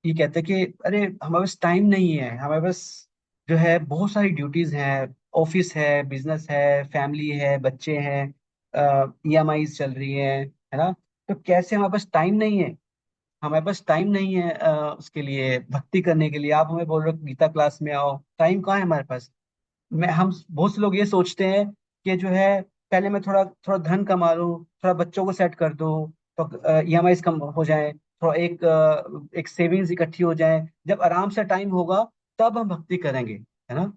ये कहते हैं कि अरे हमारे पास टाइम नहीं है, हमारे पास जो है बहुत सारी ड्यूटीज हैं, ऑफिस है, बिजनेस है, फैमिली है, बच्चे हैं, ईएमआई चल रही है ना। तो कैसे हमारे पास टाइम नहीं है, हमारे पास टाइम नहीं है उसके लिए भक्ति करने के लिए। आप हमें बोल रहे हो गीता क्लास में आओ, टाइम कहाँ है हमारे पास। मैं हम बहुत से लोग ये सोचते हैं कि जो है पहले मैं थोड़ा थोड़ा धन कमा लूं, थोड़ा बच्चों को सेट कर दूं, तो ईएमआई कम हो जाए, थोड़ा एक सेविंग्स इकट्ठी हो जाए, जब आराम से टाइम होगा तब हम भक्ति करेंगे, है ना।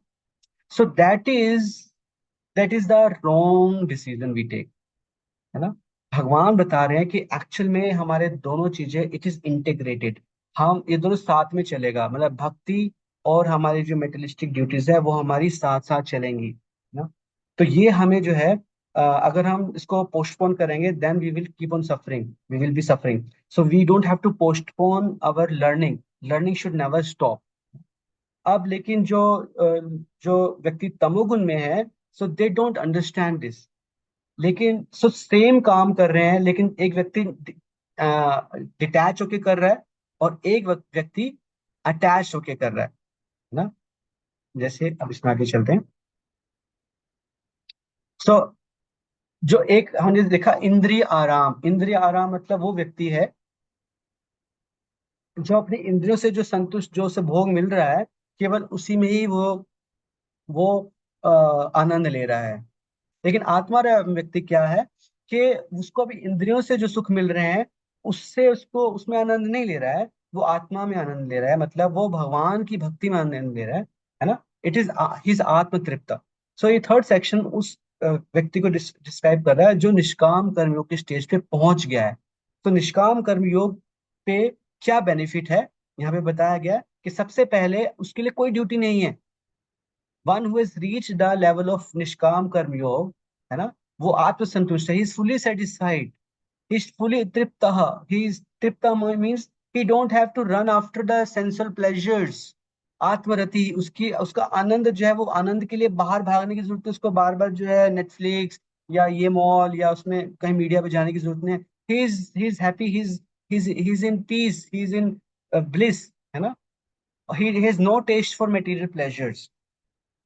So that is the wrong decision we take, है ना। भगवान बता रहे हैं कि एक्चुअल में हमारे दोनों चीजें इट इज इंटीग्रेटेड, हम ये दोनों साथ में चलेगा, मतलब भक्ति और हमारी जो मेटेरियलिस्टिक ड्यूटीज है वो हमारी साथ साथ चलेंगी, है ना। तो ये हमें जो है अगर हम इसको पोस्टपोन करेंगे then we will keep on suffering, we will be suffering. So we don't have to postpone our learning, learning should never stop. अब लेकिन जो व्यक्ति तमोगुण में है, so they don't understand this. लेकिन सो सेम काम कर रहे हैं, लेकिन एक व्यक्ति डिटैच होके कर रहा है और एक व्यक्ति अटैच होके कर रहा है ना। जैसे अब इसमें आगे चलते हैं। सो जो एक हमने देखा इंद्रिय आराम, इंद्रिय आराम मतलब वो व्यक्ति है जो अपनी इंद्रियों से जो संतुष्ट, जो उसे भोग मिल रहा है केवल उसी में ही वो वो आनंद ले रहा है। लेकिन आत्मा व्यक्ति क्या है कि उसको अभी इंद्रियों से जो सुख मिल रहे हैं उससे उसको उसमें आनंद नहीं ले रहा है, वो आत्मा में आनंद ले रहा है, मतलब वो भगवान की भक्ति में आनंद ले रहा है ना। इट इज हिज आत्म तृप्त। सो ये थर्ड सेक्शन उस व्यक्ति को डिस्क्राइब कर रहा है जो निष्काम कर्मयोग के स्टेज पे पहुंच गया है। तो निष्काम कर्मयोग पे क्या बेनिफिट है, यहाँ पे बताया गया है कि सबसे पहले उसके लिए कोई ड्यूटी नहीं है। One who has reached the level of nishkam karma yog, है ना, वो आत्मसंतुष्ट है, he is fully satisfied, he is fully tript. He is tript means he don't have to run after the sensual pleasures. आत्मरति, उसकी उसका आनंद जो है वो आनंद के लिए बाहर भागने की जरूरत है, उसको बार बार जो है नेटफ्लिक्स या ये मॉल या उसमें कहीं मीडिया पे जाने की जरूरत नहीं है। He is happy, he is in peace, he is in bliss, है ना। He has no taste for material pleasures,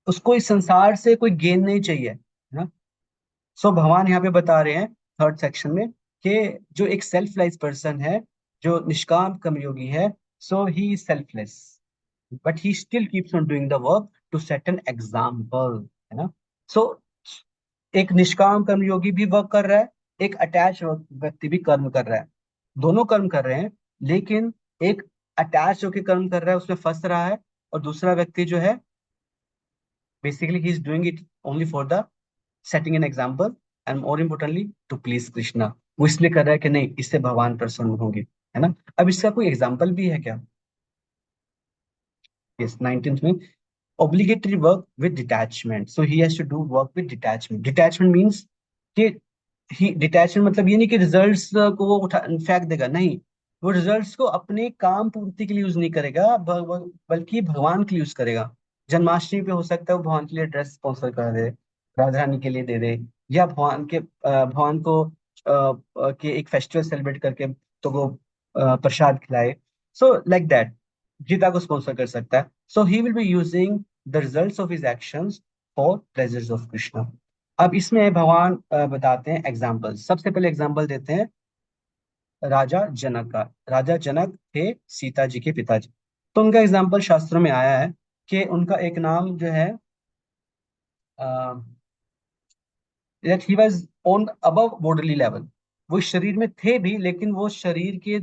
उसको इस संसार से कोई गेन नहीं चाहिए, है ना। सो भगवान यहाँ पे बता रहे हैं थर्ड सेक्शन में कि जो एक सेल्फलेस पर्सन है, जो निष्काम कर्मयोगी है, so he is selfless but he still keeps on doing the work to set an example, है ना। सो एक निष्काम कर्मयोगी भी वर्क कर रहा है, एक अटैच व्यक्ति भी कर्म कर रहा है, दोनों कर्म कर रहे हैं। लेकिन एक अटैच होकर कर्म कर रहा है, उसमें फंस रहा है, और दूसरा व्यक्ति जो है basically he is doing it only for the setting an example and more importantly to please Krishna। वो इसलिए कर रहा है कि नहीं, इससे भगवान प्रसन्न होंगे, है ना। अब इसका कोई एग्जाम्पल भी है क्या? यस, 19th में obligatory work with detachment, so he has to do work with detachment। detachment means कि ही डिटैचमेंट मतलब ये नहीं कि रिजल्ट्स को वो उठा फेंक देगा, नहीं, वो रिजल्ट्स को अपने काम पूर्ति के लिए यूज नहीं करेगा, बल्कि भगवान के लिए यूज करेगा। जन्माष्टमी पे हो सकता है वो भगवान के लिए ड्रेस स्पॉन्सर कर दे, राधा रानी के लिए दे दे, या भगवान को के एक फेस्टिवल सेलिब्रेट करके तो वो प्रसाद खिलाए। सो लाइक दैट गीता को स्पॉन्सर कर सकता है। So he will be using the results of his actions for pleasures of Krishna. अब इसमें भगवान बताते हैं एग्जाम्पल। सबसे पहले एग्जाम्पल देते हैं राजा जनक का। राजा जनक थे सीता जी के पिताजी। तो उनका एग्जाम्पल शास्त्रों में आया है कि उनका एक नाम जो है that he was on above bodily level. वो शरीर में थे भी, लेकिन वो शरीर के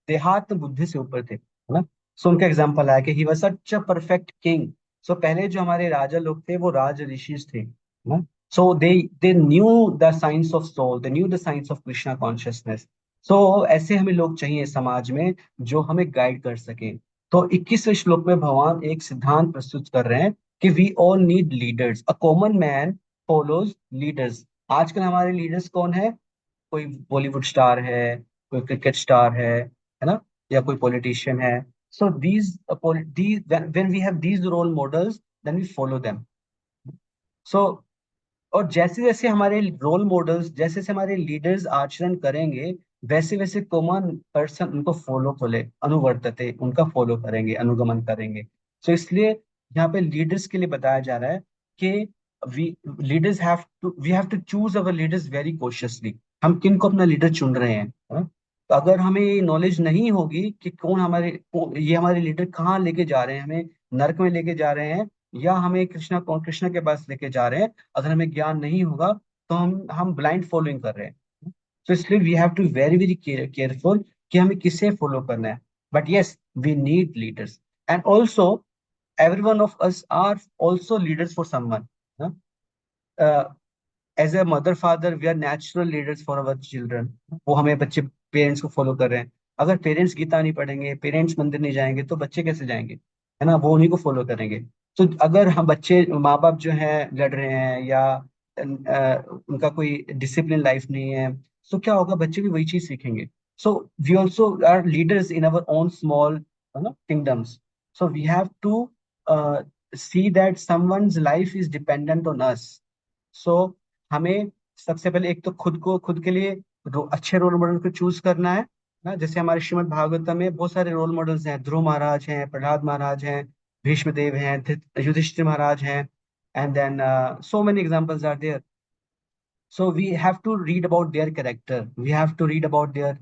देहात्म बुद्धि से ऊपर थे, है ना। सो उनका एग्जाम्पल आया कि he was such a perfect king. So पहले जो हमारे राजा लोग थे वो राज ऋषि थे, है ना। So they knew the science of soul, they knew the science of Krishna consciousness. So ऐसे हमें लोग चाहिए समाज में जो हमें गाइड कर सके। तो 21वें श्लोक में भगवान एक सिद्धांत प्रस्तुत कर रहे हैं कि we all need leaders, a common man follows leaders. आजकल हमारे लीडर्स कौन है? कोई बॉलीवुड स्टार है, कोई क्रिकेट स्टार है ना, या कोई पॉलिटिशियन है। सो these when we have these role models then we follow them। सो और जैसे जैसे हमारे रोल मॉडल्स, जैसे जैसे हमारे लीडर्स आचरण करेंगे, वैसे वैसे कॉमन पर्सन उनको फॉलो खोले अनुवर्तते, उनका फॉलो करेंगे, अनुगमन करेंगे। तो इसलिए यहाँ पे लीडर्स के लिए बताया जा रहा है कि we leaders have to we have to choose our leaders very cautiously. हम किन को अपना लीडर चुन रहे हैं, हाँ? तो अगर हमें ये नॉलेज नहीं होगी कि ये हमारे लीडर कहाँ लेके जा रहे हैं, हमें नरक में लेके जा रहे हैं या हमें कृष्णा के पास लेके जा रहे हैं, अगर हमें ज्ञान नहीं होगा तो हम ब्लाइंड फॉलोइंग कर रहे हैं। तो इसलिए we have to very very careful कि हमें किसे फॉलो करना है। But yes, we need leaders and also every one of us are also leaders for someone. As a mother father we are natural leaders for our children. वो हमें बच्चे parents को follow कर रहे हैं। अगर पेरेंट्स गीता नहीं पढ़ेंगे, पेरेंट्स मंदिर नहीं जाएंगे, तो बच्चे कैसे जाएंगे, है ना, वो उन्हीं को फॉलो करेंगे। तो अगर हम बच्चे माँ बाप जो है लड़ रहे हैं या उनका कोई डिसिप्लिन लाइफ नहीं है, तो क्या होगा, बच्चे भी वही चीज सीखेंगे। So we also are leaders in our own small kingdoms. So we have to see that someone's life is dependent on us। So हमें सबसे पहले एक तो खुद के लिए अच्छे रोल मॉडल को चूज करना है ना। जैसे हमारे श्रीमद् भागवतम में बहुत सारे रोल मॉडल्स हैं, ध्रुव महाराज हैं, प्रहलाद महाराज हैं, भीष्म देव हैं, युधिष्ठिर महाराज हैं, and then so many examples are there। So we have to read about their character, we have to read about their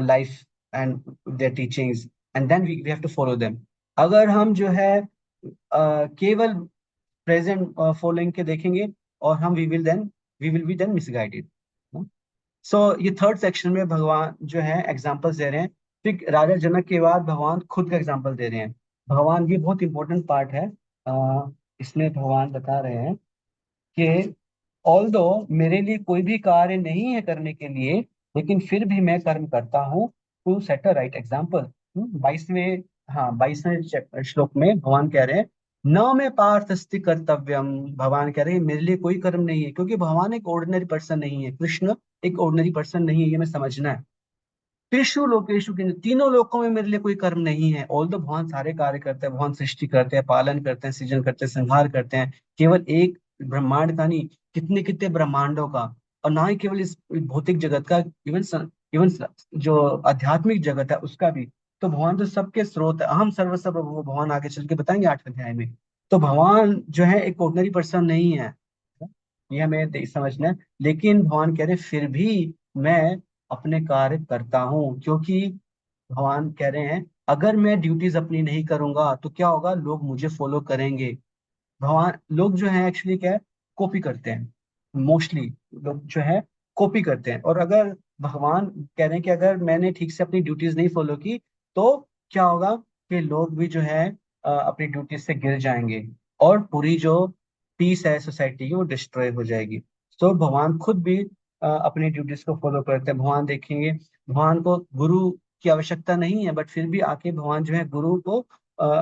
life and their teachings, and then we have to follow them। अगर हम जो है केवल present following के देखेंगे और हम we will be then misguided. So ये थर्ड सेक्शन में भगवान जो है एग्जाम्पल्स दे रहे हैं। फिर राजा जनक के बाद भगवान खुद का एग्जाम्पल दे रहे हैं। भगवान, ये बहुत इंपॉर्टेंट पार्ट है। इसमें भगवान बता रहे हैं कि ऑल्दो मेरे लिए कोई भी कार्य नहीं है करने के लिए, लेकिन फिर भी मैं कर्म करता हूँ to set a right example. 22वें, हाँ 22वें श्लोक में भगवान कह रहे हैं, न मैं पार्थस्ति कर्तव्यम। भगवान कह रहे हैं मेरे लिए कोई कर्म नहीं है, क्योंकि भगवान एक ऑर्डिनरी पर्सन नहीं है, कृष्ण एक ऑर्डिनरी पर्सन नहीं है, ये हमें समझना है। त्रिषु लोकेशु के तीनों लोकों में मेरे लिए कोई कर्म नहीं है। ऑल द भगवान सारे कार्य करते हैं, भगवान सृष्टि करते हैं, पालन करते हैं, सृजन करते हैं, संहार करते हैं। केवल एक ब्रह्मांड का नहीं, कितने कितने ब्रह्मांडों का। और ना ही केवल इस भौतिक जगत का, इवन इवन जो आध्यात्मिक जगत है उसका भी। तो भगवान तो सबके स्रोत है। अहम सर्वस्व प्रभु, भगवान आगे चल के बताएंगे 8वें अध्याय में। तो भगवान जो है एक ऑर्डिनरी पर्सन नहीं है, ये हमें समझना है। लेकिन भगवान कह रहे फिर भी मैं अपने कार्य करता हूँ, क्योंकि भगवान कह रहे हैं अगर मैं ड्यूटीज अपनी नहीं करूंगा तो क्या होगा, लोग मुझे फॉलो करेंगे। भगवान, लोग जो है एक्चुअली क्या है, कॉपी करते हैं। मोस्टली लोग जो है कॉपी करते हैं। और अगर भगवान कह रहे हैं कि अगर मैंने ठीक से अपनी ड्यूटीज नहीं फॉलो की तो क्या होगा, कि लोग भी जो है अपनी ड्यूटीज से गिर जाएंगे, और पूरी जो पीस है सोसाइटी की वो डिस्ट्रॉय हो जाएगी। तो भगवान खुद भी अपनी ड्यूटीज को फॉलो करते हैं। भगवान देखेंगे, भगवान को गुरु की आवश्यकता नहीं है, बट फिर भी आके भगवान जो है गुरु को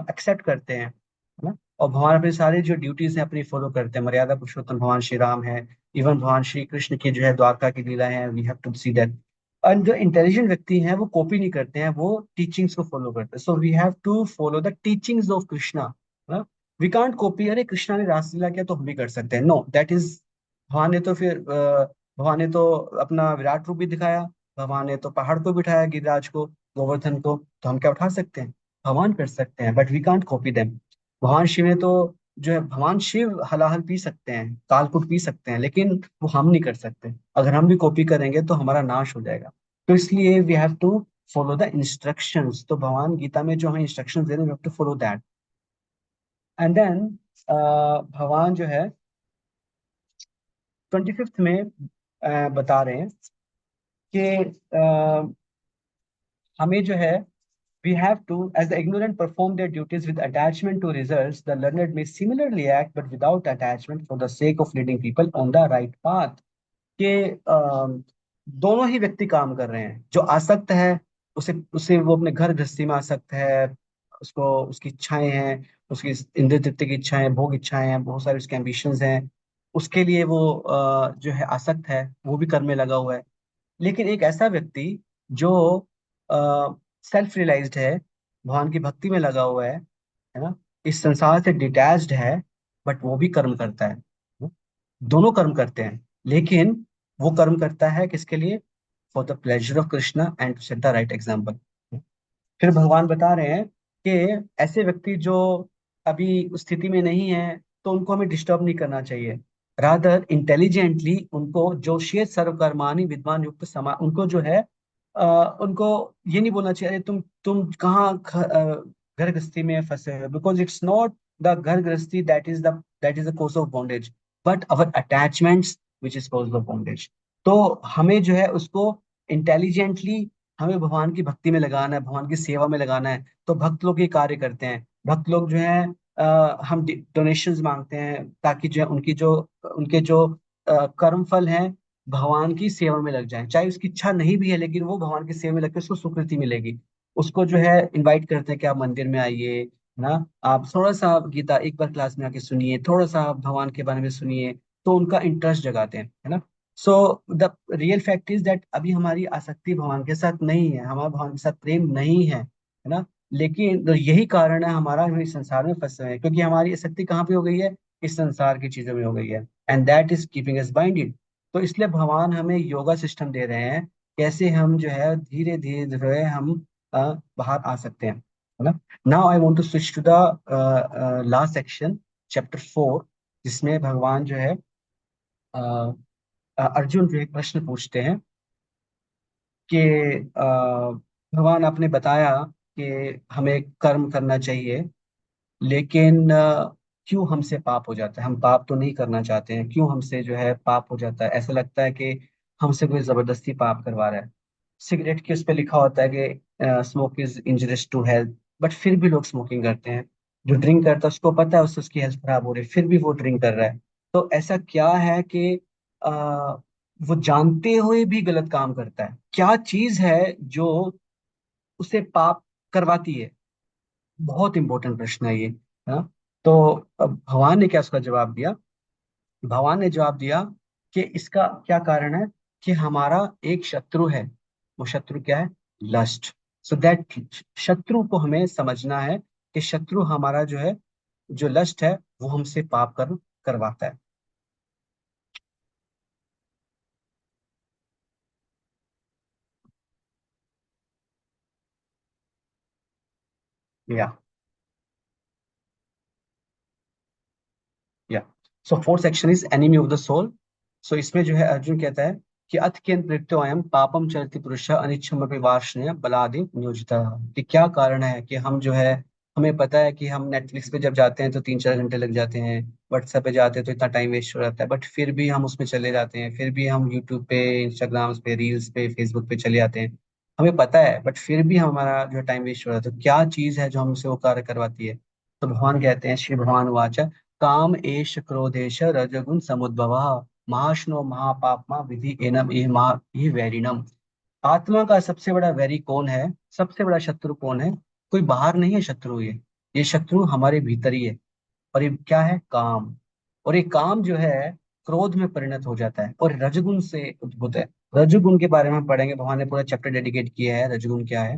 एक्सेप्ट करते हैं, है ना। और भगवान अपनी सारी जो ड्यूटीज हैं अपनी फॉलो करते हैं। मर्यादा पुरुषोत्तम भगवान श्री राम है, इवन भगवान श्री कृष्ण की जो है द्वारका की लीला है, we have to see that. और जो इंटेलिजेंट व्यक्ति हैं वो कॉपी नहीं करते हैं, वो टीचिंग्स को फॉलो करते हैं। So we have to follow the teachings of Krishna. We can't copy, अरे कृष्णा ने रासलीला किया तो हम भी कर सकते हैं, नो दैट इज। भगवान ने तो फिर भगवान ने तो अपना विराट रूप भी दिखाया। भगवान ने तो पहाड़ को बिठाया, गिरिराज को, गोवर्धन को, तो हम क्या उठा सकते हैं, भगवान कर सकते हैं, but we can't copy them. भगवान शिव ने तो जो है, भगवान शिव हलाहल पी सकते हैं, कालकूट पी सकते हैं, लेकिन वो हम नहीं कर सकते। अगर हम भी कॉपी करेंगे तो हमारा नाश हो जाएगा। तो इसलिए we have to follow the instructions. तो भगवान गीता में जो हमें इंस्ट्रक्शंस दे रहे हैं, we have to follow that. And then भगवान जो है 25th में बता रहे हैं कि हमें जो है, we have to, as the ignorant perform their duties with attachment to results, the learned may similarly act but without attachment for the sake of leading people on the right path। कि दोनों ही व्यक्ति काम कर रहे हैं। जो आसक्त है, उसे उसे वो अपने घर गृहस्थी में आसक्त है, उसको उसकी इच्छाएं हैं, उसकी इंद्रिय तृप्ति की इच्छाएं, भोग इच्छाएं हैं, बहुत सारी उसके एम्बिशंस हैं, उसके लिए वो जो है आसक्त है, वो भी कर्म में लगा हुआ है। लेकिन एक ऐसा व्यक्ति जो सेल्फ रियलाइज्ड है, भगवान की भक्ति में लगा हुआ है ना, इस संसार से डिटैच्ड है, बट वो भी कर्म करता है। दोनों कर्म करते हैं, लेकिन वो कर्म करता है किसके लिए, for the pleasure of Krishna and to set the right example. फिर भगवान बता रहे हैं कि ऐसे व्यक्ति जो अभी उस स्थिति में नहीं है, तो उनको हमें डिस्टर्ब नहीं करना चाहिए। रादर इंटेलिजेंटली उनको, जो शेष सर्वकर्माणि विद्वान युक्त समा, उनको जो है उनको ये नहीं बोलना चाहिए, अरे तुम कहाँ घर गृहस्थी में फंसे हो, बिकॉज इट्स नॉट द घर गृहस्थी that is the course of bondage, but our attachments which is course of bondage. तो हमें जो है उसको इंटेलिजेंटली, हमें भगवान की भक्ति में लगाना है, भगवान की सेवा में लगाना है। तो भक्त लोग ये कार्य करते हैं। भक्त लोग जो है हम डोनेशंस मांगते हैं, ताकि जो है उनके जो कर्म फल हैं भगवान की सेवा में लग जाए, चाहे उसकी इच्छा नहीं भी है, लेकिन वो भगवान की सेवा में लगकर उसको सुकृति मिलेगी। उसको जो है इनवाइट करते हैं कि आप मंदिर में आइए ना, आप थोड़ा सा गीता एक बार क्लास में आके सुनिए, थोड़ा सा आप भगवान के बारे में सुनिए, तो उनका इंटरेस्ट जगाते हैं, है ना। So the real fact is that अभी हमारी आसक्ति भगवान के साथ नहीं है, हमारा भगवान के साथ प्रेम नहीं है ना। लेकिन तो यही कारण है हमारा, हम इस संसार में फंसे हुए हैं, क्योंकि हमारी आसक्ति कहाँ पे हो गई है, इस संसार की चीजों में हो गई है, and that is keeping us binded. तो इसलिए भगवान हमें योगा सिस्टम दे रहे हैं, कैसे हम जो है धीरे धीरे जो है हम बाहर आ सकते हैं, है ना। Now I want to switch to the last section, chapter 4, जिसमें भगवान जो है अर्जुन जो एक प्रश्न पूछते हैं कि भगवान आपने बताया कि हमें कर्म करना चाहिए, लेकिन क्यों हमसे पाप हो जाता है, हम पाप तो नहीं करना चाहते हैं, क्यों हमसे जो है पाप हो जाता है, ऐसा लगता है कि हमसे कोई जबरदस्ती पाप करवा रहा है। सिगरेट के उस पर लिखा होता है कि smoke is injurious to health, but फिर भी लोग स्मोकिंग करते हैं। जो ड्रिंक करता है उसको पता है उससे उसकी हेल्थ खराब हो रही है, फिर भी वो ड्रिंक कर रहा है। तो ऐसा क्या है कि आ, वो जानते हुए भी गलत काम करता है? क्या चीज है जो उसे पाप करवाती है? बहुत इंपॉर्टेंट प्रश्न है ये। हाँ। तो अब भगवान ने क्या उसका जवाब दिया? भगवान ने जवाब दिया कि इसका क्या कारण है, कि हमारा एक शत्रु है। वो शत्रु क्या है? लस्ट। सो दैट शत्रु को हमें समझना है कि शत्रु हमारा जो है, जो लस्ट है, वो हमसे पाप करवाता है। या या so fourth section is enemy of the soul. So इसमें जो है अर्जुन कहता है कि अथ केन प्रयुक्तो अयम पापम चरति पुरुष अनिच्छम वार्ष्णेय बलादि नियोजिता। कि क्या कारण है कि हम जो है, हमें पता है कि हम नेटफ्लिक्स पे जब जाते हैं तो 3-4 घंटे लग जाते हैं, व्हाट्सएप पे जाते हैं तो इतना टाइम वेस्ट हो जाता है, बट फिर भी हम उसमें चले जाते हैं, फिर भी हम यूट्यूब पे, इंस्टाग्राम पे, रील्स पे, फेसबुक पे चले जाते हैं। हमें पता है बट फिर भी हमारा जो टाइम वेस्ट हो रहा है, तो क्या चीज है जो हमसे वो कार्य करवाती है? तो भगवान कहते हैं, श्री भगवान वाचा, काम एष क्रोधेश रजगुण समुद्भव महाशनो महापापमा विधि एनम इह महा इह वैरिणम। आत्मा का सबसे बड़ा वैरी कौन है? सबसे बड़ा शत्रु कौन है? कोई बाहर नहीं है शत्रु, ये शत्रु हमारे भीतर ही है। और ये क्या है? काम। और ये काम जो है क्रोध में परिणत हो जाता है और रजगुण से उद्भुत है। रजगुण के बारे में हम पढ़ेंगे, भगवान ने पूरा चैप्टर डेडिकेट किया है रजगुण क्या है।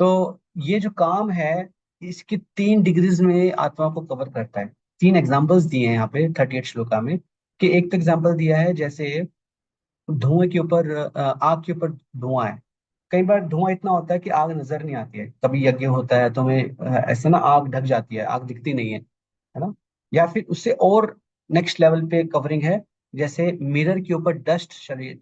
तो ये जो काम है, इसकी 3 डिग्रीज में आत्मा को कवर करता है। 3 एग्जाम्पल्स दिए हैं यहाँ पे 38 श्लोका में। कि एक तो एग्जाम्पल दिया है जैसे धुएं के ऊपर, आग के ऊपर धुआं है। कई बार धुआं इतना होता है कि आग नजर नहीं आती है, कभी यज्ञ होता है तो हमें ऐसा ना आग ढक जाती है, आग दिखती नहीं है ना। या फिर उससे और नेक्स्ट लेवल पे कवरिंग है, जैसे मिरर के ऊपर डस्ट शरीर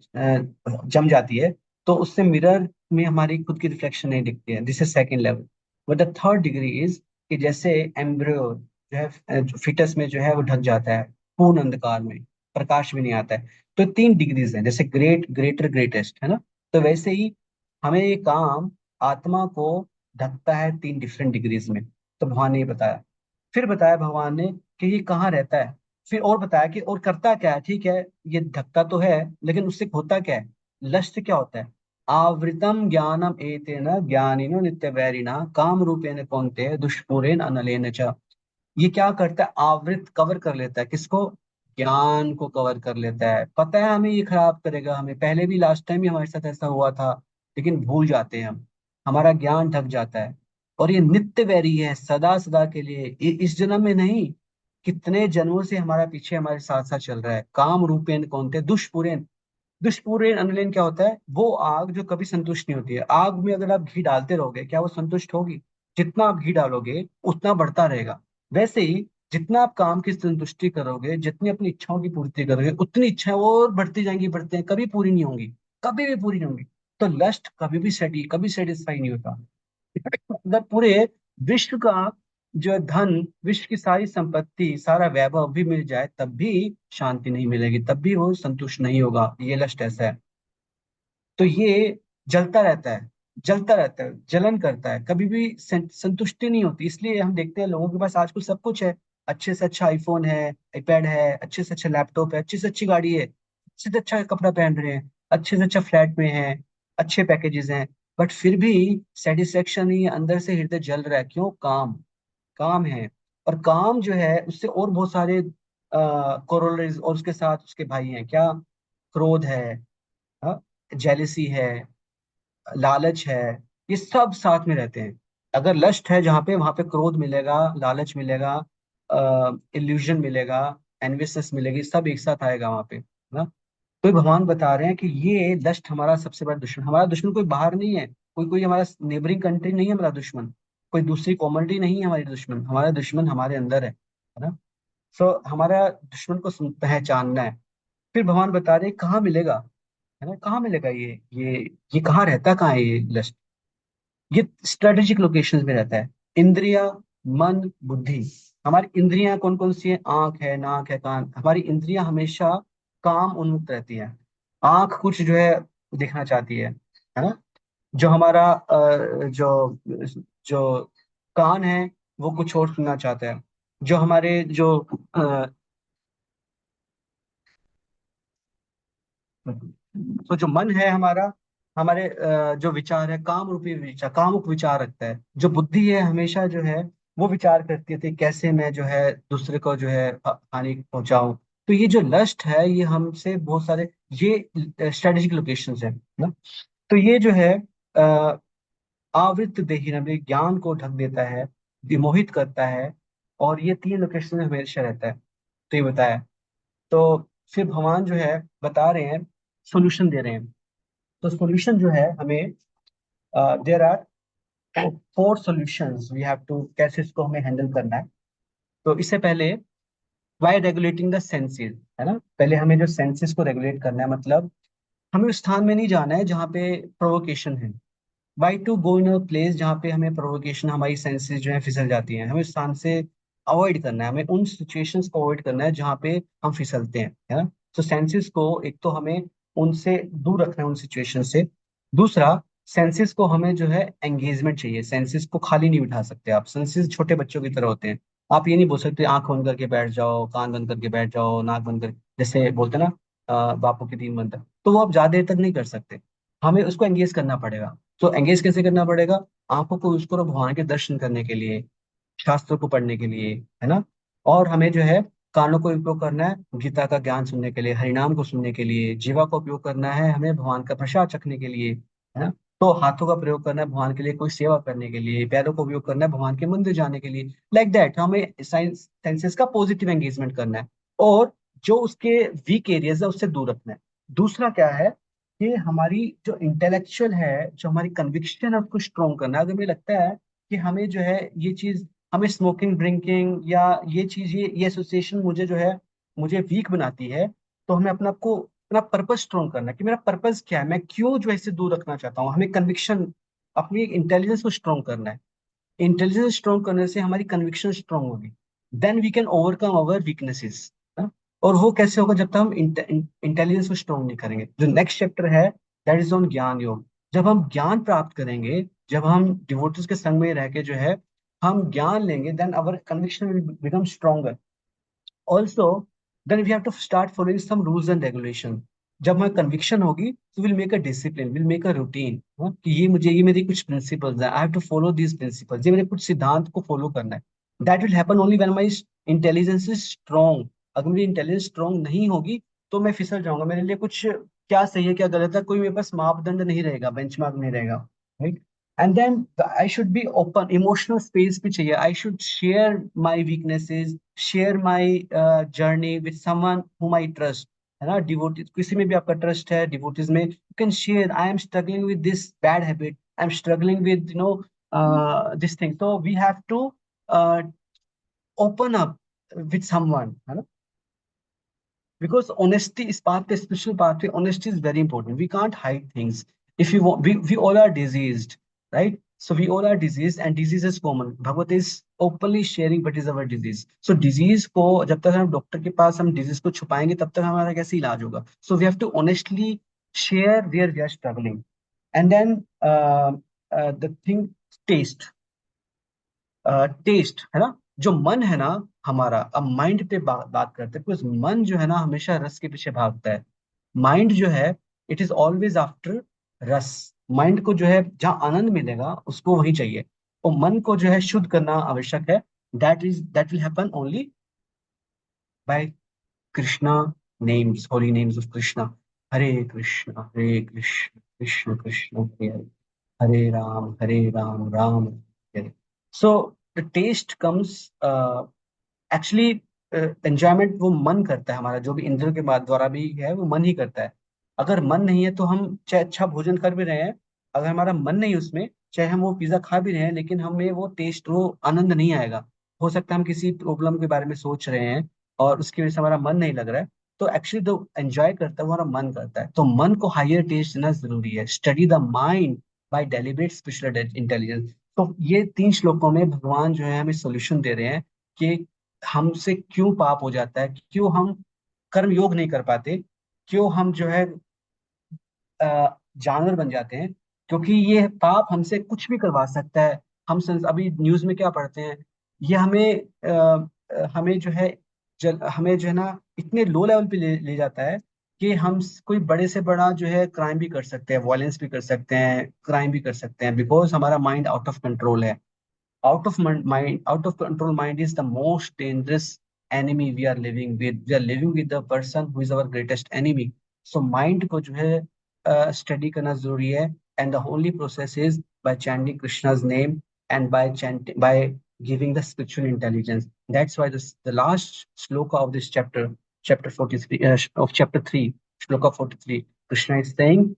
जम जाती है, तो उससे मिरर में हमारी खुद की रिफ्लेक्शन नहीं दिखती है। This is second level. But the third degree is कि जैसे एम्ब्रियो जो है, फिटस में जो है वो ढक जाता है पूर्ण अंधकार में, प्रकाश भी नहीं आता है। तो 3 डिग्रीज हैं, जैसे ग्रेट, ग्रेटर, ग्रेटेस्ट, है ना। तो वैसे ही हमें ये काम आत्मा को ढकता है 3 डिफरेंट डिग्रीज में। तो भगवान ने ये बताया। फिर बताया भगवान ने कि ये कहाँ रहता है। फिर और बताया कि और करता क्या है। ठीक है, ये ढकता तो है, लेकिन उससे होता क्या है? लस्ट क्या होता है? आवृतम ज्ञानम एतेन ज्ञानिनो नित्य वैरिणा काम रूपेण कौन्तेय दुष्पूरेण अनलेन च। ये क्या करता है? आवृत, कवर कर लेता है। किसको? ज्ञान को कवर कर लेता है। पता है हमें ये खराब करेगा, हमें पहले भी लास्ट टाइम भी हमारे साथ ऐसा हुआ था, लेकिन भूल जाते हैं हम। हमारा ज्ञान ढक जाता है। और ये नित्य वैरी है, सदा सदा के लिए, इस जन्म में नहीं, कितने जन्मों से हमारा पीछे हमारे साथ साथ चल रहा है। काम रूपेण कौन थे दुष्पुरेण। दुष्पूर्ण अनलेन क्या होता है? वो आग जो कभी संतुष्ट नहीं होती है। आग में अगर आप घी डालते रहोगे, क्या वो संतुष्ट होगी? जितना आप घी डालोगे उतना बढ़ता रहेगा। वैसे ही जितना आप काम की संतुष्टि करोगे, जितनी अपनी इच्छाओं की पूर्ति करोगे, उतनी इच्छाएं और बढ़ती जाएंगी, बढ़ते हैं, कभी पूरी नहीं होंगी, कभी भी पूरी नहीं होंगी। तो लस्ट कभी भी कभी सेटिस्फाई नहीं होता। अगर पूरे विश्व का जो धन, विश्व की सारी संपत्ति, सारा वैभव भी मिल जाए, तब भी शांति नहीं मिलेगी, तब भी वो संतुष्ट नहीं होगा। ये लस्ट ऐसा है। तो ये जलता रहता है, जलता रहता है, जलन करता है, कभी भी संतुष्टि नहीं होती। इसलिए हम देखते हैं लोगों के पास आजकल सब कुछ है। अच्छे से अच्छा आईफोन है, आईपैड है, अच्छे से अच्छा लैपटॉप है, अच्छी से अच्छी गाड़ी है, अच्छे से अच्छा कपड़ा पहन रहे हैं, अच्छे से अच्छा फ्लैट में है, अच्छे पैकेजेस हैं, बट फिर भी सेटिस्फेक्शन नहीं है, अंदर से हृदय जल रहा है। क्यों? काम। काम है। और काम जो है उससे और बहुत सारे कोरोलरीज और उसके साथ उसके भाई हैं। क्या? क्रोध है, जेलिसी है, लालच है, ये सब साथ में रहते हैं। अगर लस्ट है जहाँ पे, वहां पे क्रोध मिलेगा, लालच मिलेगा, इल्यूजन मिलेगा, एनवियसनेस मिलेगी, सब एक साथ आएगा वहां पे, है ना। तो ये भगवान बता रहे हैं कि ये लस्ट हमारा सबसे बड़ा दुश्मन। हमारा दुश्मन कोई बाहर नहीं है, कोई कोई हमारा नेबरिंग कंट्री नहीं है हमारा दुश्मन, कोई दूसरी कॉमोडिटी नहीं है हमारी दुश्मन। हमारा दुश्मन हमारे अंदर है ना। सो हमारा दुश्मन को पहचानना है। फिर भगवान बता रहे हैं कहाँ मिलेगा, है ना, कहाँ मिलेगा ये कहाँ रहता, कहाँ है ये लस्ट? ये स्ट्रेटेजिक लोकेशंस में रहता है। इंद्रिया, मन, बुद्धि, हमारी इंद्रियां कौन कौन सी है? आंख है, नाक है, कान। हमारी इंद्रियां हमेशा काम उन्मुख रहती है। आंख कुछ जो है देखना चाहती है ना। जो हमारा जो जो कान है वो कुछ और सुनना चाहता है। जो हमारे जो तो जो मन है हमारा, हमारे जो विचार है, काम रूपी विचार, कामुक विचार रखता है। जो बुद्धि है हमेशा जो है वो विचार करती थी कैसे मैं जो है दूसरे को जो है हानि पहुंचाऊं। तो ये जो लस्ट है ये हमसे बहुत सारे, ये स्ट्रेटेजिक लोकेशंस है ना। तो ये जो है अ, आवृत देही नम्र ज्ञान को ढक देता है, विमोहित करता है। और ये तीन लोकेशन में हमेशा रहता है। तो ये बताया। तो फिर भगवान जो है बता रहे हैं, सोल्यूशन दे रहे हैं। तो सॉल्यूशन जो है हमें, there are four solutions we have to, कैसे इसको हमें हैंडल करना है। तो इससे पहले, बाय रेगुलेटिंग द सेंसेस, है ना। पहले हमें जो सेंसेस को रेगुलेट करना है, मतलब हमें उस स्थान में नहीं जाना है जहाँ पे प्रोवोकेशन है। Why to go in a place जहाँ पे हमें प्रोवोकेशन, हमारी सेंसेस जो है फिसल जाती हैं। हमें उस स्थान से अवॉइड करना है, हमें उन सिचुएशंस को अवॉइड करना है जहाँ पे हम फिसलते हैं, है ना। तो सेंसेस को एक तो हमें उनसे दूर रखना है, उन सिचुएशन से। दूसरा, सेंसेस को हमें जो है एंगेजमेंट चाहिए। सेंसेस को खाली नहीं बिठा सकते आप। सेंसेस छोटे बच्चों की तरह होते हैं। आप ये नहीं बोल सकते आंख बंद करके बैठ जाओ, कान बंद करके बैठ जाओ, नाक बंद कर, जैसे बोलते हैं ना, बापू की 3 मंत्र। तो वो आप ज्यादा देर तक नहीं कर सकते। हमें उसको एंगेज करना पड़ेगा। तो एंगेज कैसे करना पड़ेगा? आंखों को यूज करो भगवान के दर्शन करने के लिए, शास्त्रों को पढ़ने के लिए, है ना। और हमें जो है कानों को उपयोग करना है गीता का ज्ञान सुनने के लिए, हरिनाम को सुनने के लिए। जीवा का उपयोग करना है हमें भगवान का प्रसाद चखने के लिए, है ना। तो हाथों का प्रयोग करना है भगवान के लिए कोई सेवा करने के लिए। पैरों का उपयोग करना है भगवान के मंदिर जाने के लिए। लाइक दैट हमें साइंस सेंसेस का पॉजिटिव एंगेजमेंट करना है। और जो उसके वीक एरियाज है उससे दूर रखना है। दूसरा क्या है कि हमारी जो इंटेलेक्चुअल है, जो हमारी कन्विक्शन है उसको स्ट्रॉन्ग करना है। अगर मुझे लगता है कि हमें जो है ये चीज, हमें स्मोकिंग, ड्रिंकिंग या ये चीज, ये एसोसिएशन मुझे जो है मुझे वीक बनाती है, तो हमें अपना को अपना पर्पस स्ट्रॉन्ग करना है कि मेरा पर्पस क्या है, मैं क्यों जो है इससे दूर रखना चाहता हूँ। हमें कन्विक्शन, अपनी इंटेलिजेंस को स्ट्रॉन्ग करना है। इंटेलिजेंस स्ट्रॉन्ग करने से हमारी कन्विक्शन स्ट्रॉन्ग होगी। Then we can overcome our weaknesses. और वो कैसे होगा? जब तक हम इंटेलिजेंस को स्ट्रॉन्ग नहीं करेंगे। जो नेक्स्ट चैप्टर है दैट इज ऑन ज्ञान योग। जब हम ज्ञान प्राप्त करेंगे, जब हम डिवोटीज के संग में रह के जो है हम ज्ञान लेंगे, then our conviction will become stronger. Also then we have to start following some rules and regulation. जब हमें कन्विक्शन होगी तो will make a discipline, will make a routine, कि ये मेरी कुछ प्रिंसिपल्स है, I have to follow these principles, ये मेरे कुछ सिद्धांत को फॉलो करना है। That will happen only when my intelligence is strong. अगर मेरी इंटेलिजेंस स्ट्रॉन्ग नहीं होगी तो मैं फिसल जाऊंगा। मेरे लिए कुछ क्या सही है क्या गलत है, कोई मेरे पास मापदंड नहीं रहेगा, बेंचमार्क नहीं रहेगा, right. And then I should be open, emotional space भी चाहिए। I should share my weaknesses, share my journey with someone whom I trust, है ना। डिवोटी किसी में भी आपका ट्रस्ट है, डिवोटीज में, you can share I am struggling with this bad habit, I am struggling with this thing. तो we have to open up with someone, है ना। Because honesty is part, the spiritual pathway, honesty is very important. We can't hide things. If you want, we all are diseased, right? So we all are diseased and disease is common. Bhagavad is openly sharing what is our disease. So disease को जब तक हम doctor के पास हम disease को छुपाएंगे तब तक हमारा कैसे इलाज होगा? So we have to honestly share where we are struggling. And then the thing, taste, taste, है ना। जो मन है ना हमारा, अब माइंड पे बात करते हैं, बिकॉज मन जो है ना हमेशा रस के पीछे भागता है। माइंड जो है इट इज ऑलवेज आफ्टर रस। माइंड को जो है जहाँ आनंद मिलेगा उसको वही चाहिए। और मन को जो है शुद्ध करना आवश्यक है। That will happen only by Krishna names, holy names of Krishna. Hare Krishna Krishna Krishna Hare Hare, Hare Ram Ram Hare. So the taste comes, actually enjoyment वो मन करता है, हमारा जो भी इंद्र के बाद द्वारा भी है वो मन ही करता है। अगर मन नहीं है तो हम चाहे अच्छा भोजन कर भी रहे हैं, अगर हमारा मन नहीं है उसमें, चाहे हम वो पिज्जा खा भी रहे हैं, लेकिन हमें वो टेस्ट, वो आनंद नहीं आएगा। हो सकता है हम किसी प्रॉब्लम के बारे में सोच रहे हैं और उसकी वजह से हमारा मन नहीं लग रहा है। तो एक्चुअली जो एंजॉय करता है वो हमारा मन करता है। तो मन को हायर टेस्ट देना जरूरी है। Study the mind bye deliberate spiritual intelligence. तो ये 3 श्लोकों में भगवान जो है हमें सोल्यूशन दे रहे हैं कि हमसे क्यों पाप हो जाता है, क्यों हम कर्म योग नहीं कर पाते, क्यों हम जो है जानवर बन जाते हैं। क्योंकि ये पाप हमसे कुछ भी करवा सकता है। अभी न्यूज में क्या पढ़ते हैं, ये हमें जो है हमें जो है ना इतने लो लेवल पे ले जाता है कि हम कोई बड़े से बड़ा जो है क्राइम भी कर सकते हैं, वायलेंस भी कर सकते हैं, क्राइम भी कर सकते हैं, बिकॉज हमारा माइंड आउट ऑफ कंट्रोल है। Out of control mind is the most dangerous enemy we are living with. We are living with the person who is our greatest enemy. So mind को जो है study करना जरूरी है, and the only process is by chanting Krishna's name and by giving the spiritual intelligence. That's why the last shloka of this chapter, chapter 43 of chapter 3, shloka 43, Krishna is saying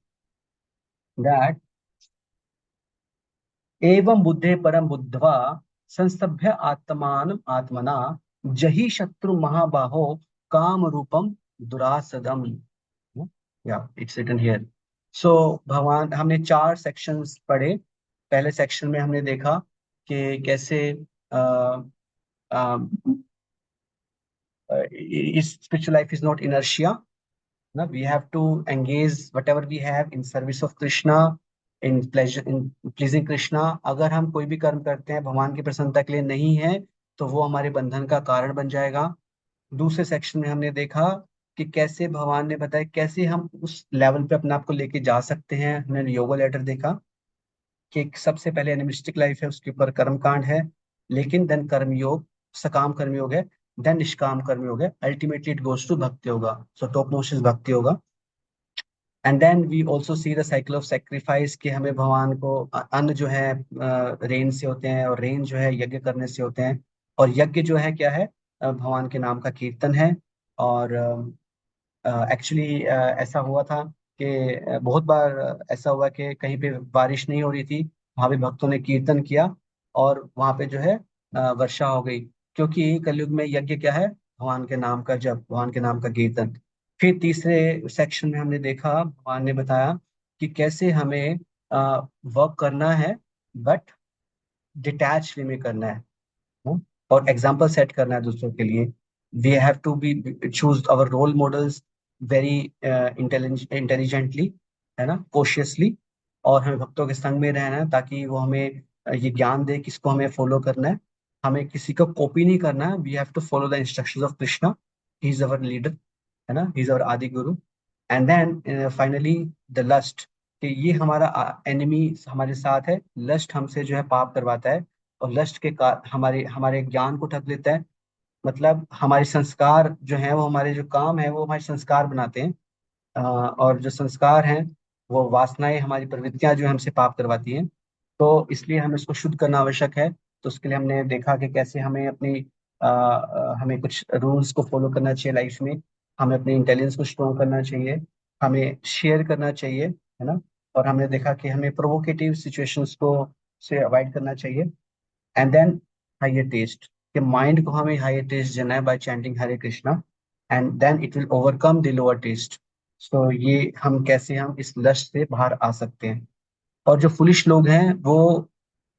that एवं बुद्धे परम बुद्ध्वा संस्तभ्य आत्मान आत्मना जहि शत्रु महाबाहो काम रूपम दुरासदम। या इट्स रिटन हियर। सो भगवान, हमने 4 सेक्शंस पढ़े। पहले सेक्शन में हमने देखा कि कैसे इस spiritual life is not inertia ना, we have to engage whatever we have in service of Krishna, in pleasure, in pleasing Krishna। अगर हम कोई भी कर्म करते हैं भगवान की प्रसन्नता के लिए नहीं है, तो वो हमारे बंधन का कारण बन जाएगा। दूसरे सेक्शन में हमने देखा कि कैसे भगवान ने बताया कैसे हम उस लेवल पे अपने आप को लेके जा सकते हैं। हमने योगा लेटर देखा कि सबसे पहले एनिमिस्टिक लाइफ है, उसके ऊपर कर्म कांड है, लेकिन देन कर्म योग, सकाम कर्म योग है, देन निष्काम कर्म योग है, ultimately it goes to bhakti yoga. So top most is bhakti yoga. And then we also see the cycle of sacrifice, कि हमें भगवान को अन्न जो है रेन से होते हैं, और रेन जो है यज्ञ करने से होते हैं। और यज्ञ जो है क्या है, भगवान के नाम का कीर्तन है। और एक्चुअली ऐसा हुआ था कि बहुत बार ऐसा हुआ कि कहीं पे बारिश नहीं हो रही थी, वहां पे भक्तों ने कीर्तन किया और वहां पे जो है वर्षा हो गई। क्योंकि कलयुग में यज्ञ क्या है, भगवान के नाम का जप, भगवान के नाम का कीर्तन। फिर तीसरे सेक्शन में हमने देखा, भगवान ने बताया कि कैसे हमें वर्क करना है, बट डिटैच वे में करना है। हम्म, और एग्जाम्पल सेट करना है दूसरों के लिए। We have to be choose our role models very intelligently, है ना, कोशियसली। और हमें भक्तों के संग में रहना है ताकि वो हमें ये ज्ञान दे किसको हमें फॉलो करना है। हमें किसी को कॉपी नहीं करना है, we have to follow the instructions of Krishna. He is our leader, है ना, ही इज अवर आदि गुरु। And then finally the lust, कि ये हमारा एनिमी हमारे साथ है। लस्ट हमसे जो है पाप करवाता है, और लस्ट के हमारे हमारे ज्ञान को ढक लेता है। मतलब हमारे संस्कार जो है, वो हमारे जो काम है वो हमारे संस्कार बनाते हैं। और जो संस्कार हैं, वो वासनाएं, हमारी प्रवृत्तियां जो हमसे पाप करवाती हैं। तो इसलिए हमें इसको शुद्ध करना आवश्यक है। तो उसके लिए हमने देखा कि कैसे हमें हमें कुछ रूल्स को फॉलो करना चाहिए लाइफ में। हमें अपनी इंटेलिजेंस को स्ट्रॉन्ग करना चाहिए, हमें शेयर करना चाहिए, है ना। और हमने देखा कि हमें प्रोवोकेटिव सिचुएशंस को से अवॉइड करना चाहिए। एंड देन हायर टेस्ट, कि माइंड को हमें हायर टेस्ट देना है by chanting Hare Krishna, and then it will overcome the lower taste. So ये हम कैसे हम इस लस्ट से बाहर आ सकते हैं। और जो फुलिश लोग हैं वो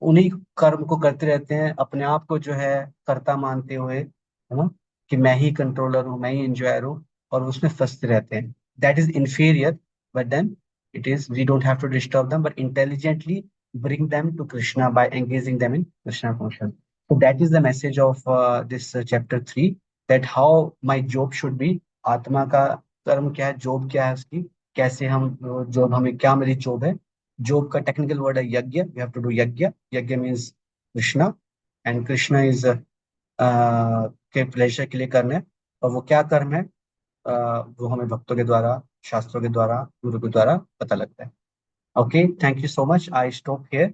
उन्हीं कर्म को करते रहते हैं, अपने आप को जो है कर्ता मानते हुए, है ना, कि मैं ही कंट्रोलर हूँ, मैं ही इंजॉयर हूँ, और उसमें फंसते रहते हैं। That is inferior, but then it is we don't have to disturb them, but intelligently bring them to Krishna by engaging them in Krishna consciousness. So that is the message of this chapter 3, that how my job should be। आत्मा का कर्म क्या है, job क्या है उसकी, कैसे हम जॉब, हमें क्या मेरी जॉब है। जॉब का टेक्निकल वर्ड है यज्ञ, वी हैव टू डू यज्ञ। यज्ञ means Krishna, and Krishna is के प्लेजर के लिए करना है। और वो क्या कर्म है, वो हमें भक्तों के द्वारा, शास्त्रों के द्वारा, गुरु के द्वारा पता लगता है। Okay, thank you so much, I stop here.